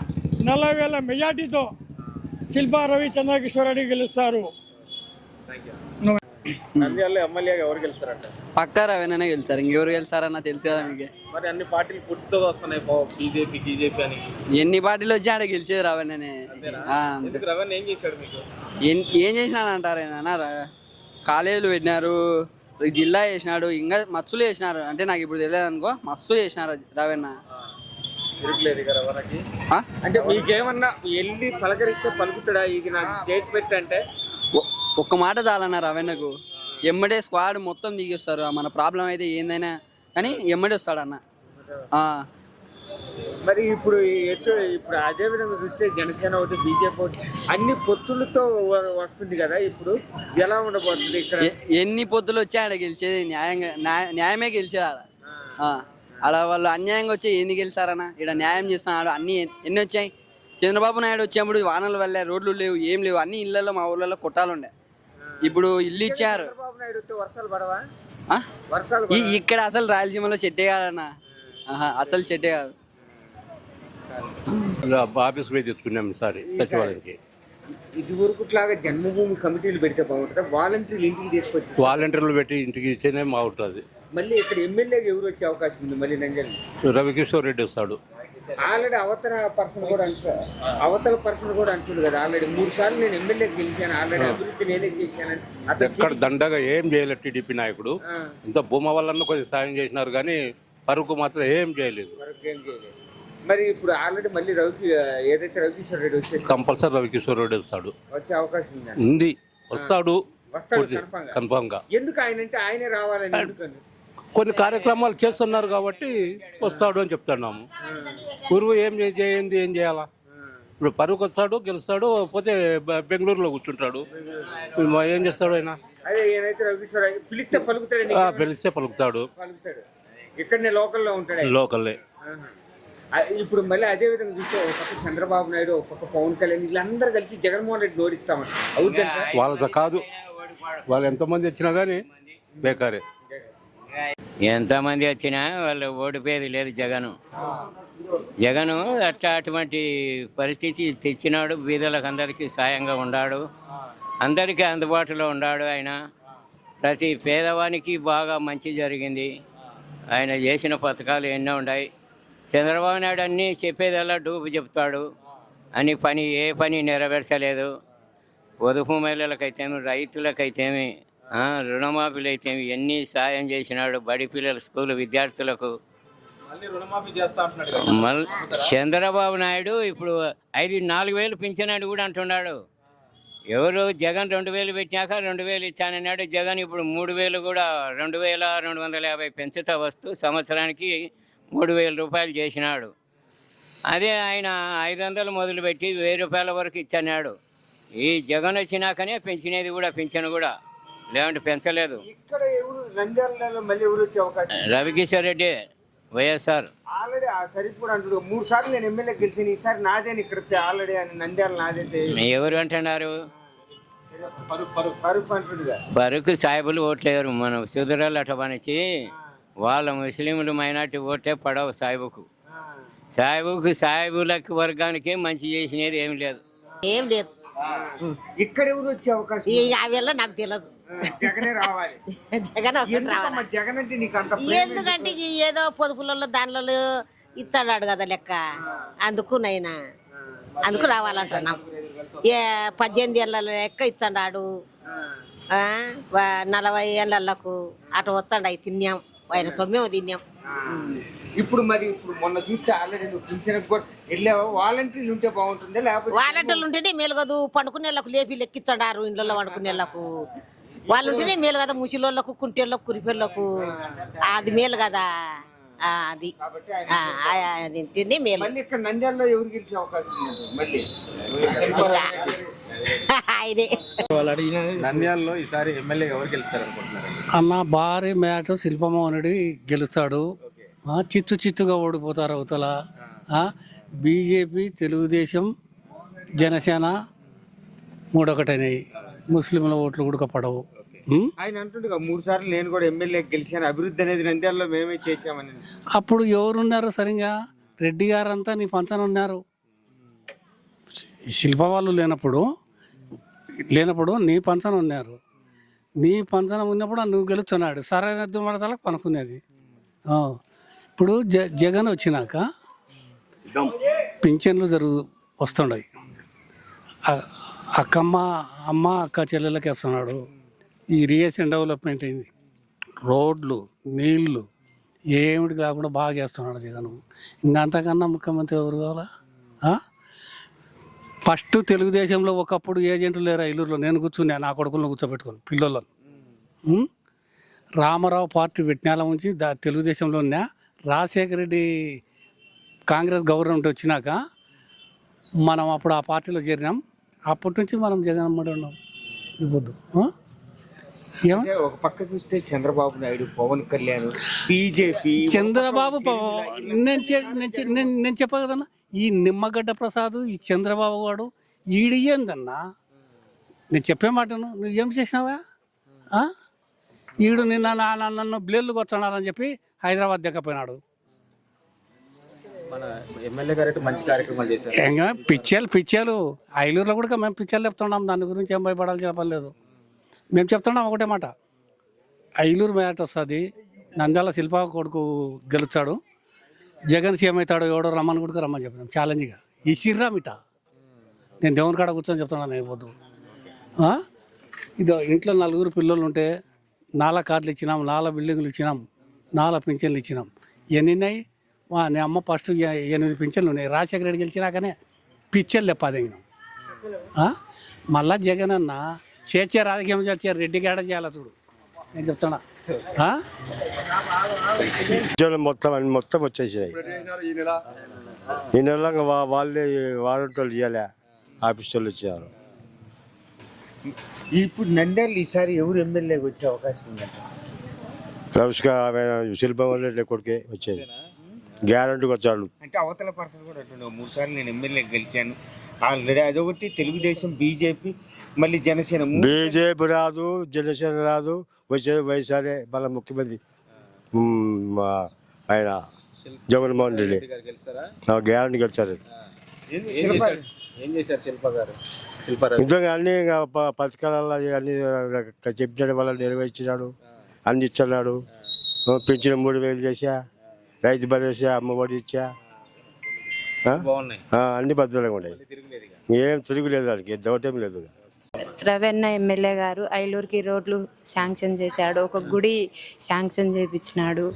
40,000 మెజార్టీతో శిల్పా రవికిషోర్ రెడ్డి గెలుస్తారు. నంద్యాలలో ఎమ్మెల్యేగా ఎవరు గెలుస్తారంట? పక్కా రవేనా గెలుస్తారు. ఇంకెవరు గెలుస్తారన్న తెలుసు కదా మీకు. మరి అన్ని పార్టీలు పుట్టుతో వస్తున్నాయి, బీజేపీ అని. ఎన్ని పార్టీలు వచ్చి ఆడ గెలిచేది రవేనానే. రవణ ఏం చేశాడు మీకు? ఏం చేసినాడు అంటారు. కాలేజీలు పెట్టినారు, జిల్లా చేసినాడు, ఇంకా మస్తులు చేసినారు. అంటే నాకు ఇప్పుడు తెలియదు అనుకో, మస్తు చేసినారు రవేణ. తిరగలేదు కదా వరకి అంటే మీకేమన్నా వెళ్ళి పలకరిస్తే పలుకుతాడా ఇది నాకు చేసి పెట్టంటే ఒక్క మాట చాలన్నారు అవన్నకు ఎమ్మడే స్క్వాడ్ మొత్తం దిగిస్తారు మన ప్రాబ్లం అయితే ఏందైనా కానీ ఎమ్మడే వస్తాడన్న. మరి ఇప్పుడు ఇప్పుడు అదే విధంగా చూస్తే జనసేన ఒకటి బీజేపీ ఒకటి అన్ని పొత్తులతో వస్తుంది కదా, ఇప్పుడు ఎలా ఉండబోతుంది ఇక్కడ? ఎన్ని పొత్తులు వచ్చి ఆడ గెలిచేది న్యాయమే గెలిచేది ఆడ వాళ్ళు అన్యాయంగా వచ్చి ఏంది గెలిచారన్న? ఇక్కడ న్యాయం చేస్తున్నాడు. అన్ని ఎన్ని వచ్చాయి? చంద్రబాబు నాయుడు వచ్చేప్పుడు వానల వల్ల రోడ్లు లేవు, ఏం లేవు, అన్ని ఇళ్లలో మా ఊళ్ళలో కొట్టాలుండే. ఇప్పుడు ఇల్లు ఇచ్చారు. ఇక్కడ అసలు రాయలసీమలో సెట్టే కాదన్న, అసలు సెట్టే కాదు. ఆఫీస్ పోయి తెచ్చుకున్నాం సార్ సచివాలయానికి. ఇది వరకులాగా జన్మభూమి కమిటీలు పెడితే బాగుంటుంది, వాలంటీర్లు ఇంటికి తీసుకొచ్చి వాలంటీర్లు పెట్టి ఇంటికి ఇచ్చేనే బాగుంటుంది. మళ్ళీ ఇక్కడ ఎమ్మెల్యేగా ఎవరు వచ్చే అవకాశం ఉంది? మళ్ళీ నంజల్ రవికిషోర్ రెడ్డి వస్తాడు. ఆల్రెడీ అవతల పర్సన్ కూడా అంటుంది కదా, ఆల్రెడీ 3 సార్లు నేను ఎమ్మెల్యే గెలిచాను, ఆల్రెడీ అభివృద్ధి నేనే చేశానని. ఎక్కడ దండగా ఏం చేయలేదు టీడీపీ నాయకుడు. ఇంత భూమా వల్ల కొంచెం సాయం చేసినారు కానీ పరుకు మాత్రం ఏం చేయలేదు. మరి ఇప్పుడు ఆల్రెడీ మళ్ళీ ఏదైతే రవికిషోర్ రెడ్డి వచ్చే కంపల్సరీ రవికిషోర్ రెడ్డి వస్తాడు, వచ్చే అవకాశం ఉంది. వస్తాడు కన్ఫామ్ గా. ఎందుకు ఆయన అంటే ఆయనే రావాలని? ఎందుకని? కొన్ని కార్యక్రమాలు చేస్తున్నారు కాబట్టి వస్తాడు అని చెప్తున్నాము. గురువు ఏం చేయండి, ఏం చేయాలా? ఇప్పుడు పరువుకు వస్తాడు, గెలుస్తాడు, పోతే బెంగళూరులో కూర్చుంటాడు. ఏం చేస్తాడు ఆయన? అదే ఏదైతే రవికిషోర్ పిలిస్తే పలుకుతాడు, పిలిస్తే పలుకుతాడు. ఇక్కడనే లోకల్లో ఉంటాడు, లోకల్లే. ఇప్పుడు మళ్ళీ అదే విధంగా చూస్తే ఒక పక్క చంద్రబాబు నాయుడు, ఒక పక్క పవన్ కళ్యాణ్, వీళ్ళందరూ కలిసి జగన్మోహన్ రెడ్డి ఓడిస్తామని అవుతుందంటే వాళ్ళతో కాదు. వాళ్ళు ఎంతమంది వచ్చినా కానీ బేకారే. ఎంతమంది వచ్చినా వాళ్ళు ఓడిపోయేది లేదు. జగను అటువంటి పరిస్థితి తెచ్చినాడు. బీదలకు అందరికీ సాయంగా ఉన్నాడు, అందరికీ అందుబాటులో ఉన్నాడు. ఆయన ప్రతి పేదవానికి బాగా మంచి జరిగింది. ఆయన చేసిన పథకాలు ఎన్నో ఉన్నాయి. చంద్రబాబు నాయుడు అన్నీ చెప్పేదల్లా డూపు చెప్తాడు, అని ఏ పని నెరవేర్చలేదు. పొదుపు మహిళలకైతేమి, రైతులకైతేమి, రుణమాఫీలు అయితేమి ఎన్ని సాయం చేసినాడు. బడి పిల్లల స్కూల్ విద్యార్థులకు చంద్రబాబు నాయుడు ఇప్పుడు 4,000 పింఛనాడు కూడా అంటున్నాడు. ఎవరు జగన్ 2,000 పెట్టినాక 2,000 ఇచ్చానన్నాడు. జగన్ ఇప్పుడు 3,000 కూడా 2,250 పెంచుతా వస్తూ సంవత్సరానికి 3,000 రూపాయలు చేసినాడు. అదే ఆయన 500 మొదలుపెట్టి 1,000 రూపాయల వరకు ఇచ్చన్నాడు. ఈ జగన్ వచ్చినాకనే పెంచినది కూడా, పింఛను కూడా, లేదంటే పెంచలేదు. ఇక్కడ ఎవరు నంద్యాలలో మళ్ళీ ఎవరు వచ్చే అవకాశం? రవికిషోర్ రెడ్డి వైఎస్ఆర్ ఆల్రెడీ సరిపోడు అంటాడు. 3 సార్లు నేను ఎమ్మెల్యే గెలిచాను, ఈసారి నాదే ఇక్కడ ఆల్రెడీ అని నంద్యాల నాదే. ఎవరు అంటున్నారు? పరుకు సాయిబులు ఓట్లేరు. మనం సుధురాలు అటవనిచ్చి వాళ్ళ ముస్లింలు మైనార్టీ ఓటే పడవు సాయిబుకు. సాయిబులకు వర్గానికి మంచి చేసినది ఏం లేదు. ఇక్కడ ఎవరు వచ్చే అవకాశం? అవి నాకు తెలియదు. జగనే రావాలి. జగన్ అంటే నీకు అంత ఎందుకంటే ఏదో పొదుపులలో దానిలో ఇచ్చాడు కదా లెక్క, అందుకు రావాలంటున్నాం. 18 ఏళ్ళ లెక్క ఇచ్చాడు, 40 ఏళ్ళకు అటు వచ్చాడు. అవి తిన్నాం, ఆయన సొమ్మెమో తిన్నాం. ఇప్పుడు మొన్న చూస్తే ఆల్రెడీ పింఛన్కి కూడా వెళ్ళావా? వాలంటీర్లు ఉంటే బాగుంటుంది, లేకపోతే వాలంటీర్లు ఉంటేనే మేలు కదా. పండుకునే వాళ్ళకు లేపి లెక్కించాడారు, ఇండ్లలో పండుకునే వాళ్ళకు వాళ్ళు ఉంటేనే మేలు కదా. ముసిలోళ్ళకు, కుంటేళ్ళకు, కురిపేళ్ళకు అది మేలు కదా. అది మేలు. మళ్ళీ ఇక్కడ నంద్యాలలో ఎవరు గెలిచే అవకాశం ఉంది? మళ్ళీ ఆయనే. నంద్యాలలో ఈసారి ఎమ్మెల్యే ఎవరు గెలుస్తారు అనుకుంటున్నారు? అన్న భారీ మ్యాటర్ శిల్పమోహన్ రెడ్డి గెలుస్తాడు. చిత్తుగా ఓడిపోతారు అవతల. బీజేపీ, తెలుగుదేశం, జనసేన 3-1 ముస్లింల ఓట్లు కూడా పడవు. ఆయన అంటుండే 3 సార్లు నేను కూడా ఎమ్మెల్యే గెలిచాను, అభివృద్ధి అనేది నంద్యాలలో మేమే చేసామని. అప్పుడు ఎవరున్నారు సరిగా? రెడ్డి గారంతా నీ పంచన ఉన్నారు. శిల్ప వాళ్ళు లేనప్పుడు నీ పంచన ఉన్నారు. నీ పంచన ఉన్నప్పుడు నువ్వు గెలుచున్నాడు. సరైన దుమడతలకు పనుకునేది. ఇప్పుడు జగన్ వచ్చినాక పింఛన్లు వస్తున్నాయి. అమ్మ అక్క చెల్లెళ్ళకి వేస్తున్నాడు. ఈ ఇరిగేషన్ డెవలప్మెంట్ అయింది. రోడ్లు, నీళ్లు ఏమిటి లేకుండా బాగా చేస్తున్నాడు జగన్. ఇంకా అంతకన్నా ముఖ్యమంత్రి ఎవరు కావాలా? ఫస్ట్ తెలుగుదేశంలో ఒకప్పుడు ఏజెంట్లు లేరా ఇల్లూరులో, నేను కూర్చున్నా నా కొడుకులను కూర్చోబెట్టుకుని పిల్లలను. రామారావు పార్టీ పెట్టినాల నుంచి తెలుగుదేశంలో ఉన్నా. రాజశేఖర రెడ్డి కాంగ్రెస్ గవర్నమెంట్ వచ్చినాక మనం అప్పుడు ఆ పార్టీలో చేరినాం. అప్పటి నుంచి మనం జగన్ అమ్మడి ఉన్నాం. ఇవ్వద్దు. ఒక పక్క చూస్తే చంద్రబాబు నాయుడు, పవన్ కళ్యాణ్, బీజేపీ. చంద్రబాబు నేను చెప్పా కదన్నా, ఈ నిమ్మగడ్డ ప్రసాద్, ఈ చంద్రబాబు వాడు ఈడు ఏందన్నా, నేను చెప్పే మాటను నువ్వేం చేసినావా? ఈడు నిన్న నన్ను బ్లేడ్లు కొచ్చాడని చెప్పి హైదరాబాద్ దిక్కపోయినాడు. మన ఎమ్మెల్యే గారు అయితే మంచి కార్యక్రమాలు చేశారు. ఇంకా పిచ్చాలు ఐలూరులో కూడా మేము పిచ్చాలు చెప్తున్నాం. దాని గురించి ఏం భయపడాల్సిన పని లేదు. మేము చెప్తున్నాం ఒకటే మాట, ఐలూరు మ్యాట్ వస్తుంది, నంద్యాల శిల్పా కొడుకు గెలుస్తాడు, జగన్ సీఎం అవుతాడు, ఎవడో రమ్మని కూడా రమ్మని చెప్పినాం ఛాలెంజ్గా. ఇసిర్రా మిట, నేను దేవుని కాడ కూర్చొని చెప్తున్నాను అయిపోద్దు. ఇదో ఇంట్లో 4 పిల్లలు ఉంటే 4 కార్డులు ఇచ్చినాం, 4 బిల్డింగ్లు ఇచ్చినాం, 4 పింఛన్లు ఇచ్చినాం. ఎన్ని ఉన్నాయి? నీ అమ్మ ఫస్ట్ 8 పింఛన్లు ఉన్నాయి. రాజశేఖర రెడ్డి గెలిచినాకనే పిచ్చర్లు లేపాదిగినాం. మళ్ళా జగన్ అన్న చేర్చే రాజకీయం చేర్చే రెడ్డి గాడ చేయాలి చూడు, నేను చెప్తున్నా. మొత్తం వచ్చేసినాయి. ఈ నెల వాళ్ళే వారంటోళ్ళు చేయాలి, ఆఫీస్ వాళ్ళు వచ్చారు. ఇప్పుడు నంద్యాల ఈసారి ఎవరు ఎమ్మెల్యేకి వచ్చే అవకాశం ఉందంట? శిల్పం వల్ల కొడుకే వచ్చేది, గ్యారంటీకి వచ్చాడు. అంటే అవతల పర్సన్ కూడా అంటున్నావు, 3 సార్లు నేను ఎమ్మెల్యేకి గెలిచాను ఆల్రెడీ. అదొకటి తెలుగుదేశం, బీజేపీ, మళ్ళీ జనసేన. బీజేపీ రాదు, జనసేన రాదు, వచ్చేది వైఎస్ఆర్. మళ్ళీ ముఖ్యమంత్రి ఆయన జగన్మోహన్ రెడ్డి గ్యారంటీ గెలిచారు. ఏం చేశారు శిల్ప గారు? ఇంకా అన్ని పథకాలలో అన్ని చెప్పిన వల్ల నెరవేర్చినాడు, అన్ని ఇచ్చినాడు. పెంచిన 3,000 చేశా, రైతు భరోసా, అమ్మఒడి ఇచ్చా, అన్ని భద్రంగా ఉన్నాయి. ఏం తిరుగులేదు, దానికి డౌట్ ఏం లేదు. రవెన్న ఎమ్మెల్యే గారు ఐలూరుకి రోడ్లు శాంక్షన్ చేశాడు, ఒక గుడి శాంక్షన్ చేయించినాడు.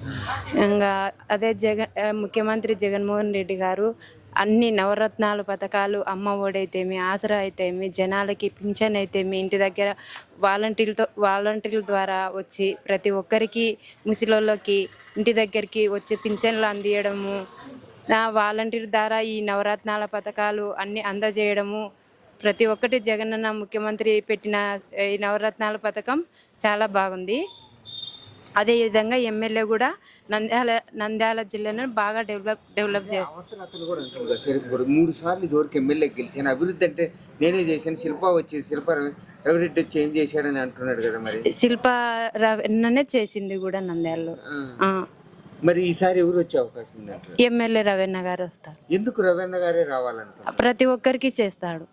ఇంకా అదే ముఖ్యమంత్రి జగన్మోహన్ రెడ్డి గారు అన్ని నవరత్నాలు పథకాలు, అమ్మ ఒడి అయితేమి, ఆసరా అయితేమి, జనాలకి పింఛన్ అయితేమి, ఇంటి దగ్గర వాలంటీర్ల ద్వారా వచ్చి ప్రతి ఒక్కరికి, ముసలోళ్ళకి ఇంటి దగ్గరికి వచ్చి పింఛన్లు అందియడము, వాలంటీర్ ద్వారా ఈ నవరత్నాల పథకాలు అన్నీ అందజేయడము, ప్రతి ఒక్కటి జగనన్న ముఖ్యమంత్రి పెట్టిన ఈ నవరత్నాల పథకం చాలా బాగుంది. అదేవిధంగా ఎమ్మెల్యే కూడా నంద్యాల జిల్లాను బాగా డెవలప్ చేయాలి. 3 సార్లు ఇదివరకు ఎమ్మెల్యేకి గెలిచాను, అభివృద్ధి అంటే నేనే చేశాను, శిల్ప వచ్చి శిల్ప రవిరెడ్డి వచ్చి ఏం చేశాడని అంటున్నాడు కదా. మరి శిల్ప రవెన్ననే చేసింది కూడా నంద్యాలలో. మరి ఈసారి ఎవరు వచ్చే అవకాశం ఉంది? ఎమ్మెల్యే రవెన్న గారు వస్తారు. ఎందుకు రవెన్న గారే రావాలంటారు? ప్రతి ఒక్కరికి చేస్తాడు.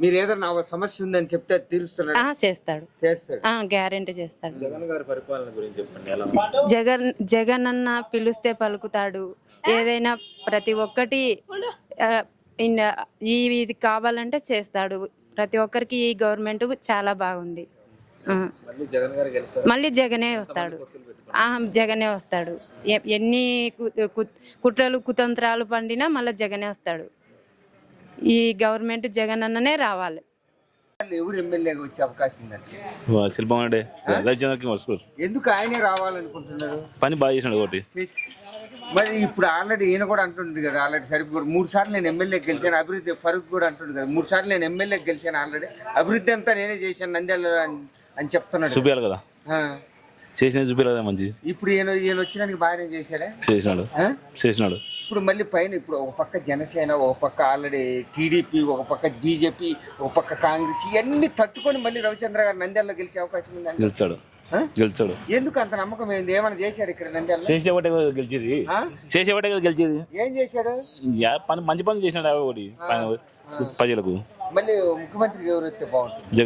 మీరు ఏదైనా సమస్య ఉందని చెప్తే తీరుస్తున్నాడు. చేస్తాడు, గ్యారెంటీ చేస్తాడు. జగన్ గారి పరిపాలన గురించి చెప్పండి. జగన్ అన్న పిలిస్తే పలుకుతాడు. ఏదైనా ప్రతి ఒక్కటి ఇది కావాలంటే చేస్తాడు. ప్రతి ఒక్కరికి ఈ గవర్నమెంట్ చాలా బాగుంది. మళ్ళీ జగనే వస్తాడు. జగనే వస్తాడు. ఎన్ని కుట్రలు కుతంత్రాలు పండినా మళ్ళీ జగనే వస్తాడు. ఈ గవర్నమెంట్ జగన్ అన్ననే రావాలి. ఎవరు ఎమ్మెల్యేగా వచ్చే అవకాశం ఉందంటే? శిల్పం అంటే ఎందుకు ఆయనే రావాలనుకుంటున్నారు? పని బాగా చేసినాడు ఒకటి. మరి ఇప్పుడు ఆల్రెడీ ఈయన కూడా అంటుండే కదా, ఆల్రెడీ సరిపోయి 3 సార్లు నేను ఎమ్మెల్యేకి గెలిచాను, అభివృద్ధి. ఫరూక్ కూడా అంటుండే కదా, 3 సార్లు నేను ఎమ్మెల్యేకి గెలిచాను, ఆల్రెడీ అభివృద్ధి అంతా నేనే చేశాను నంద్యాల అని చెప్తున్నాడు. చూపించాలి కదా, చేసినది చూపించాలి కదా మంచి. ఇప్పుడు ఈయన వచ్చినానికి బాగానే చేశాడే, చేసినాడు. ఇప్పుడు మళ్ళీ పైన ఇప్పుడు ఒక పక్క జనసేన, ఒక పక్క ఆల్రెడీ టీడీపీ, ఒక పక్క బీజేపీ, ఒక పక్క కాంగ్రెస్, ఇవన్నీ తట్టుకొని మళ్ళీ రవిచంద్ర గారు నంద్యాలలో గెలిచే అవకాశం ఉందండి. గెలిచాడు. ఎందుకు అంత నమ్మకం? ఏంది, ఏమైనా చేశాడు ఇక్కడ నంద్యాలలో? చేసేవాటే గెలిచేది, చేసేవాటే గెలిచేది. ఏం చేశాడు? మంచి పనులు చేసినాడు ఒకటి ప్రజలకు. మళ్ళీ ముఖ్యమంత్రికి ఎవరు వస్తే బాగుంటుంది?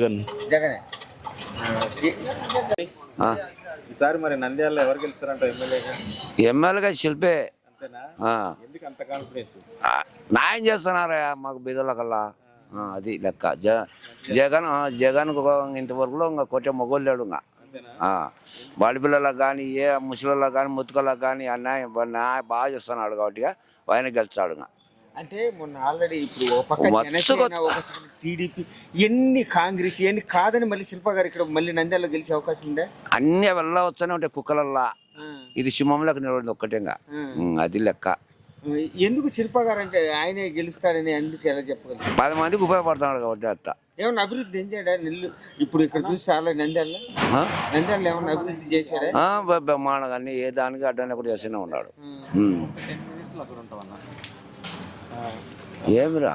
జగనే. ఈసారి మరి నంద్యాలలో ఎవరు గెలుస్తారంట ఎమ్మెల్యేగా? ఎమ్మెల్యేగా శిల్పే. ఎందుకు అంత కాన్ఫిడెన్స్? న్యాయం చేస్తున్నారా మాకు బీదల కల్లా, అది లెక్క. జగన్ ఇంతవరకు ఇంకా కొట్టే మొగోళ్ళు లేడు. ఇంకా బడి పిల్లలకు కానీ ఏ ముసలిళ్ళకి కానీ ముతుకలకు కానీ అన్యాయం బాగా చేస్తున్నాడు కాబట్టి ఆయన గెలుస్తాడు. అంటే మొన్న ఆల్రెడీ ఇప్పుడు ఒక పక్క జనసేన, ఒక పక్క టీడీపీ, ఎన్ని కాంగ్రెస్ ఎన్ని కాదని మళ్ళీ శిల్ప గారు ఇక్కడ మళ్ళీ నంద్యాలలో గెలిచే అవకాశం ఉందా? అన్నీ వెళ్ళవచ్చనే ఉంటాయి కుక్కలల్లా. ఇది సింహంలోకి నిలబడింది ఒక్కటేగా, అది లెక్క. ఎందుకు శిల్ప గారు అంటే ఆయనే గెలుస్తాడని ఎందుకు ఎలా చెప్పగలరు? 10 మందికి ఉపయోగపడుతున్నాడు కాబట్టి అత్త. ఏమన్నా అభివృద్ధి ఏం చేయడా? ఇప్పుడు ఇక్కడ చూస్తే ఆల్రెడీ నంద్యాలలో ఏమన్నా అభివృద్ధి చేశాడా? బ్రహ్మాండంగా అన్ని ఏ దానికి అడ్డాన్ని కూడా చేస్తూనే ఉన్నాడు. ఏమిరా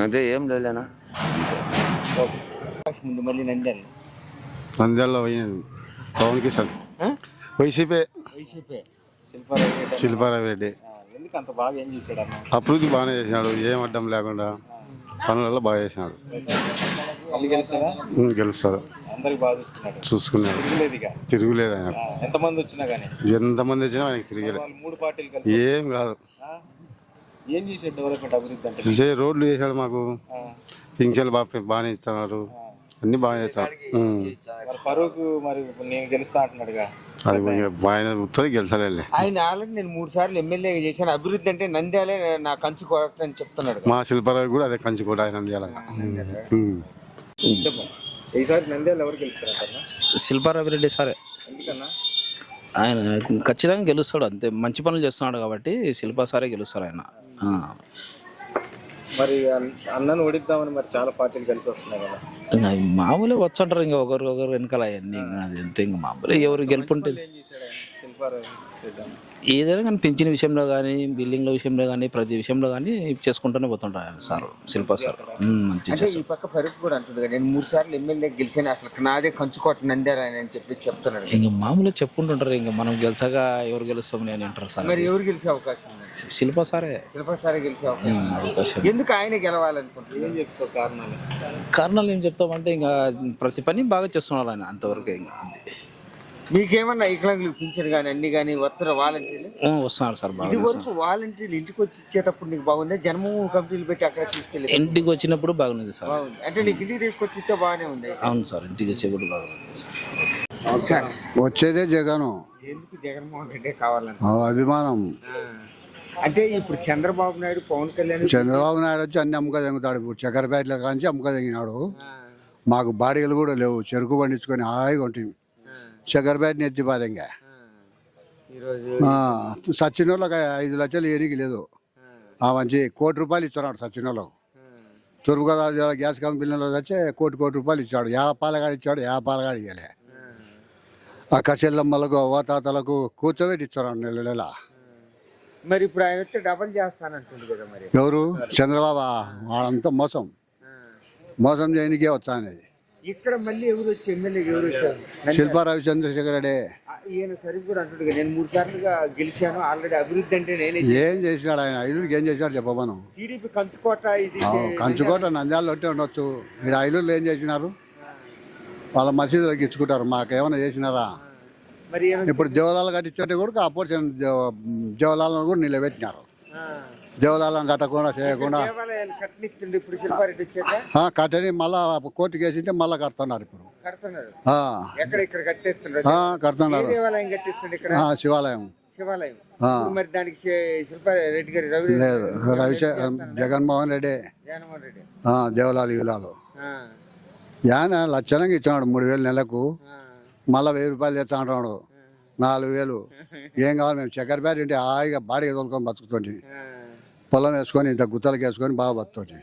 అదే ఏం లేనా ముందు మళ్ళీ నంద్యాలలో పవన్ కిసాన్ వైసీపీ శిల్పారావు రెడ్డి అభివృద్ధి బాగానే చేసినాడు, ఏం అడ్డం లేకుండా పనులలో బాగా చేసినాడు. గెలుస్తాడు, చూసుకున్నాడు, తిరుగులేదు ఆయన. ఎంతమంది వచ్చినా ఆయనకి తిరిగలేదు, ఏం కాదు. రోడ్లు చేశాడు, మాకు పింఛన్లు బాగానే ఇస్తున్నారు, అన్ని బాగా చేస్తాడు. అది ఆయన ఉత్తది గెలిచలే. ఆయన ఆల్రెడీ నేను 3 సార్లు ఎమ్మెల్యేగా చేశాను, అభివృద్ధి అంటే నంద్యాలే నా కంచు కోట అని చెప్తున్నాడు. మా శిల్పారావు కూడా అదే కంచు కోట ఆయన నంద్యాల. ఈసారి నంద్యాల ఎవరు గెలుస్తారంట? శిల్పారావు రెడ్డి సారే, ఆయన ఖచ్చితంగా గెలుస్తాడు, అంతే మంచి పనులు చేస్తున్నాడు కాబట్టి శిల్పా సారే గెలుస్తారు ఆయన. మరి అన్నను ఓడిద్దామని మరి చాలా పార్టీలు కలిసి వస్తున్నాయి కదా. ఇంకా మామూలే వచ్చంటారు, ఇంకా ఒకరు వెనకాల అవన్నీ అది అంతే. ఇంకా మామూలే ఎవరు గెలుపుంటుంది. ఏదైనా కానీ పింఛన్ విషయంలో కానీ బిల్డింగ్ల విషయంలో కానీ ప్రతి విషయంలో కానీ చేసుకుంటూనే పోతుంటారు ఆయన సార్, శిల్పా సార్. మంచి ఈ పక్క ఫరూక్ కూడా అంటుంది కదా, నేను 3 సార్లు ఎమ్మెల్యే గెలిచాను, అసలు నాదే కంచుకోట నంద్యాల అని చెప్పి చెప్తున్నాడు. ఇంకా మామూలుగా చెప్పుకుంటుంటారు, ఇంకా మనం గెలిచాక ఎవరు గెలుస్తామని అని అంటారు సార్. మరి ఎవరు గెలిచే అవకాశం ఉంది? శిల్పా సారే గెలిచే అవకాశం. ఎందుకు ఆయన గెలవాలనుకుంటున్నారు? ఏం చెప్తావు కారణాలు? కారణాలు ఏం చెప్తామంటే ఇంకా ప్రతి పని బాగా చేస్తున్నారు ఆయన, అంతవరకు. ఇంకా మీకేమన్నా వికలాంగులు పింఛన్ కానీ అన్ని కానీ వస్తారు వాలంటీర్లు? వస్తున్నారు సార్ బాగా. ఇది వరకు వాలంటీర్లు ఇంటికి వచ్చి ఇచ్చేటప్పుడు నీకు బాగుంది, జన్మభూమి కంపెనీలు పెట్టి అక్కడ తీసుకెళ్ళి ఇంటికి వచ్చినప్పుడు బాగుంది సార్. అంటే నీకు ఇంటికి తీసుకొచ్చి ఇస్తే బాగానే ఉంది. అవును సార్, ఇంటికి వచ్చే కూడా బాగుంది సార్. వచ్చేదే జగన్. ఎందుకు జగన్మోహన్ రెడ్డి కావాలంటే? అభిమానం. అంటే ఇప్పుడు చంద్రబాబు నాయుడు, పవన్ కళ్యాణ్. చంద్రబాబు నాయుడు వచ్చి అన్ని అమ్మక తెంగుతాడు. ఇప్పుడు చక్కెరపేటలో కాంచి అమ్మక తెంగినాడు. మాకు బాడీలు కూడా లేవు, చెరుకు పండించుకొని హాయిగా ఉంటుంది. చక్కెరపేటని ఎత్తిపాదంగా సచ్చినోళ్ళకి 5 లక్షలు ఏనికి లేదు. ఆ మంచి ₹1 కోటి ఇస్తున్నాడు సచ్చినోళ్ళకు. తూర్పుగోదావరి జిల్లా గ్యాస్ కంపెనీలో వచ్చి ₹1 కోటి ఇచ్చాడు. పాలగాడు ఇచ్చాడు, పాలగాడు ఇవ్వలే. ఆ కచెల్లమ్మలకు ఓతాతలకు కూర్చోబెట్టి ఇస్తున్నాడు నెల. మరి ఇప్పుడు ఆయన వచ్చి డబల్ చేస్తానంటుంది కదా. మరి ఎవరు? చంద్రబాబు. వాళ్ళంతా మోసం చేయనికే వచ్చా అనేది. ఇక్కడ మళ్ళీ ఎవరు వచ్చి ఎమ్మెల్యే ఎవరు వచ్చారు? శిల్పారావు చంద్రశేఖర్ రెడ్డి. ఈయన సరిగ్గా కూడా అంటుండే కదా, నేను 3 సార్లుగా గెలిచాను, ఆల్రెడీ అభివృద్ధి అంటే నేనే. ఏం చేసినాడు ఆయన? ఐలూరుకి ఏం చేసినాడు చెప్పమను. టీడీపీ కంచుకోట, ఇది కంచుకోట నంద్యాలలో ఉంటే ఉండొచ్చు. మీరు ఐలూరులో ఏం చేసినారు? వాళ్ళ మసీదులోకి ఇచ్చుకుంటారు, మాకేమైనా చేసినారా? మరి ఇప్పుడు దేవాలయాలు కట్టించే కూడా అపోజిషన్ దేవాలయాలను కూడా నిలబెట్టినారు. దేవాలయాలను కట్టకుండా చేయకుండా కట్టని మళ్ళా కోర్టు కేసింటే మళ్ళా కడుతున్నారు. ఇప్పుడు కడుతున్నారు శివాలయం. లేదు, జగన్మోహన్ రెడ్డి దేవాలయాలు ఇవ్వలాలు యాన లక్షణంగా ఇచ్చినాడు. 3,000 నెలకు, మళ్ళీ ₹1,000 తెచ్చా అంటున్నాడు. 4,000 ఏం కావాలి? మేము చక్కెరపేట ఇంటి హాయిగా బాడీగా తోలుకొని బతుకుతుంది. పొలం వేసుకొని ఇంత గుత్తలకు వేసుకొని బాగా బతుకుతుంది.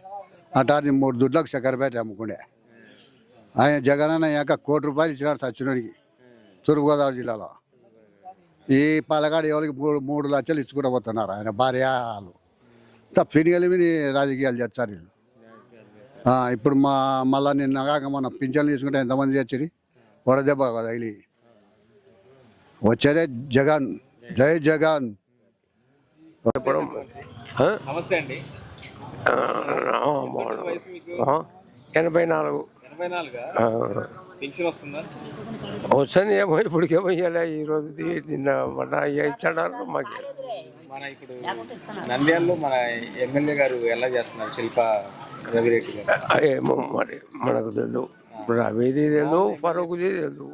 అటాన్ని 3 దుడ్లకు చక్కెరపేట అమ్ముకుండే. ఆయన జగన్ అయ్యాక ₹1 కోటి ఇచ్చినాడు సచ్చినోడికి తూర్పుగోదావరి జిల్లాలో. ఈ పాలగాడు ఎవరికి 3 లక్షలు ఇచ్చుకుంటూ పోతున్నారు ఆయన భార్యలు. ఫినిగలి విని రాజకీయాలు చేస్తారు వీళ్ళు. ఇప్పుడు మళ్ళీ నిన్న కాక మొన్న పింఛన్లు తీసుకుంటే ఎంతమంది చేసిరి? వడదెబ్బ తగిలి వచ్చేదే జగన్. జై జగన్. నమస్తే అండి. 84. పింఛన్ వస్తుందా? వస్తుంది. ఏమో ఇప్పటికేమో ఇవ్వలే. ఈరోజు నిన్న మొన్న ఇచ్చాడు మాకు. మన ఇప్పుడు నంద్యాలలో మన ఎమ్మెల్యే గారు ఎలా చేస్తున్నారు? శిల్పా రవిరెడ్డి గారు. ఏమో మరి మనకు తెలియదు. రవిది లేదు ఫరూక్ది లేదు.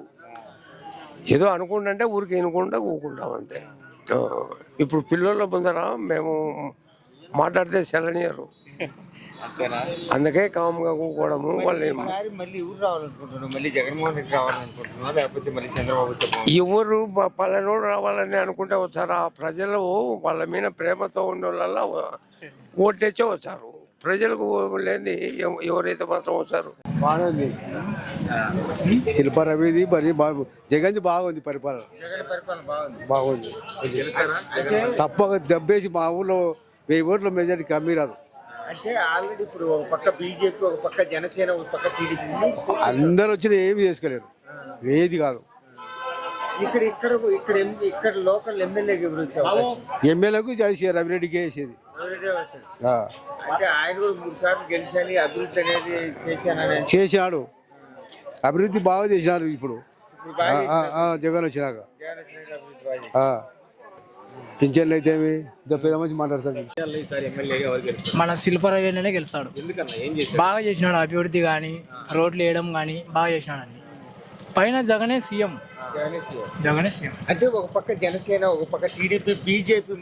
ఏదో అనుకుంటుంటే ఊరికి వినుకుంటా కూకుంటాం అంతే. ఇప్పుడు పిల్లల ముందర మేము మాట్లాడితే సెలనియరు, అందుకే కామ్గా కూకోవడము. వాళ్ళు మళ్ళీ ఎవరు రావాలనుకుంటున్నారు? మళ్ళీ జగన్మోహన్ రెడ్డి రావాలనుకుంటున్నారు, లేకపోతే మళ్ళీ చంద్రబాబు? ఎవరు పల్లెనోడు రావాలని అనుకుంటే వచ్చారు. ఆ ప్రజలు వాళ్ళ మీద ప్రేమతో ఉన్న వాళ్ళ ఓటేచ్చే వచ్చారు. ప్రజలకు లేని ఎవరైతే మాత్రం వచ్చారు. బాగుంది శిల్ప రవిది మరి జగన్ది బాగుంది పరిపాలన, బాగుంది. తప్పక దెబ్బేసి మా ఊళ్ళో 1000 ఓట్ల మెజారిటీ కమ్మి రాదు. అంటే ఆల్రెడీ ఇప్పుడు ఒక పక్క బీజేపీ, ఒక పక్క జనసేన, ఒక పక్క టీడీపీ, అందరు వచ్చిన ఏమి చేసుకోలేరు, ఏది కాదు. ఇక్కడ లోకల్ ఎమ్మెల్యేకి ఎవరు వచ్చారు? ఎమ్మెల్యేకు రవిరెడ్డికి వేసేది. అంటే ఆయన కూడా 3 సార్లు గెలిచాలి, అభివృద్ధి అనేది చేసినాడు, అభివృద్ధి బాగా చేసినాడు. ఇప్పుడు జగన్ వచ్చినాక పింఛన్లు అయితే పెద్ద మంచి మాట్లాడతాడు. మన శిల్పరవేనే గెలుస్తాడు. బాగా చేసినాడు అభివృద్ధి కానీ, రోడ్లు వేయడం కానీ బాగా చేసినాడు. అని పైన జగనే సీఎం. అంటే ఒక పక్క జనసేన, ఒక పక్క టీడీపీ, బీజేపీ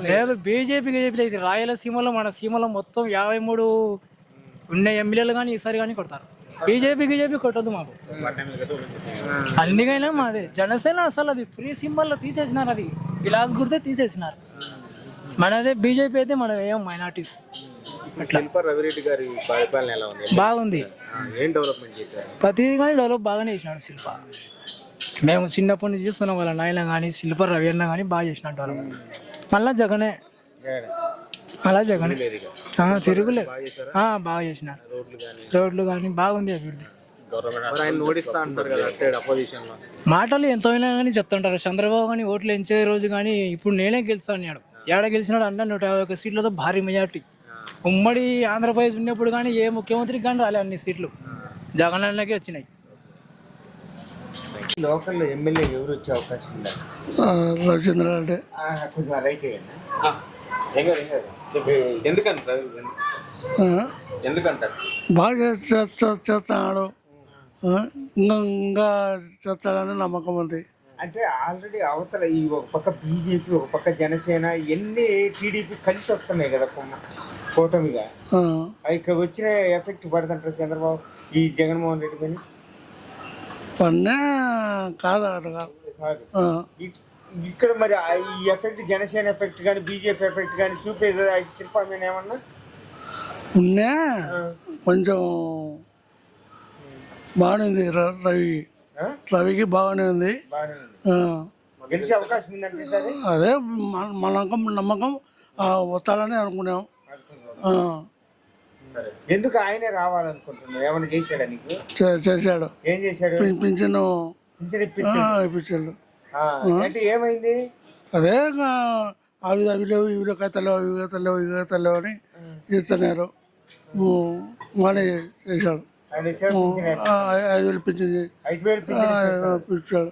లేదు. బీజేపీ అయితే రాయలసీమలో, మన సీమలో మొత్తం 53 ఉన్న ఎమ్మెల్యేలు కానీ ఈసారి కానీ కొడతారు. బీజేపీ కొట్టదు మాకు. అన్నికైనా మాది జనసేన. అసలు అది ఫ్రీ సింబల్లో తీసేసినారు, అది విలాస్ గుర్తే తీసేసినారు. మనదే బీజేపీ అయితే మనం ఏం మైనార్టీస్. రవిరెడ్డి గారి పరిపాలన ఎలా ఉంది? బాగుంది. ఏం డెవలప్మెంట్ చేశారు? ప్రతిదీ కానీ డెవలప్ బాగానే చేసినాడు శిల్ప. మేము చిన్నప్పటి నుంచి చూస్తున్నాం, వాళ్ళ నాయన కానీ శిల్ప రవి అన్న కానీ బాగా చేసినాడు డెవలప్. మళ్ళా జగనే తిరుగులేదు. బాగా చేసినారు. రోడ్లు కానీ బాగుంది అభివృద్ధి. మాటలు ఎంతైనా కానీ చెప్తుంటారు. చంద్రబాబు కానీ ఓట్లు ఎంచే రోజు కానీ ఇప్పుడు నేనే గెలుస్తా అన్నాడు. ఏడ గెలిచినాడు అన్న 151 సీట్లతో భారీ మెజార్టీ. ఉమ్మడి ఆంధ్రప్రదేశ్ ఉన్నప్పుడు కానీ ఏ ముఖ్యమంత్రికి కానీ రాలే అన్ని సీట్లు, జగన్ అన్నకే వచ్చినాయి. లోకల్లో ఎమ్మెల్యే ఎవరు వచ్చే అవకాశం ఉందా? రవిచంద్ర అంటే ఎందుకంటారు? బాగా చేస్తున్నాడు, ఇంకా చేస్తాడని నమ్మకం ఉంది. అంటే ఆల్రెడీ అవతల ఈ ఒక పక్క బీజేపీ, ఒక పక్క జనసేన, ఎన్ని టీడీపీ కలిసి వస్తున్నాయి కదా కూటమిగా. ఇక వచ్చిన ఎఫెక్ట్ పడుతుంటారు చంద్రబాబు ఈ జగన్మోహన్ రెడ్డి పైన? పన్నే కాదు ఇక్కడ మరి ఈ ఎఫెక్ట్ జనసేన ఎఫెక్ట్ కానీ, బీజేపీ ఎఫెక్ట్ కానీ చూపేది శిల్ప మీద ఏమన్నా ఉన్నా? కొంచెం బాగానే రవికి బాగానే ఉంది. గెలిచే అవకాశం ఉందంటే సరే, అదే మన నమ్మకం వస్తాడని అనుకున్నాం. ఎందుకు ఆయనే రావాలనుకుంటున్నావు? ఏమైనా చేశాడా నీకు? చేశాడు. ఏం చేశాడు? పింఛను ఇప్పించాడు. అంటే ఏమైంది? అదే అవి లేవు, ఇవి కథలేవు అని చెప్తున్నారు. మళ్ళీ చేశాడు. 5,000 పింఛన్ 5,000 పింఛన్ ఇప్పించాడు.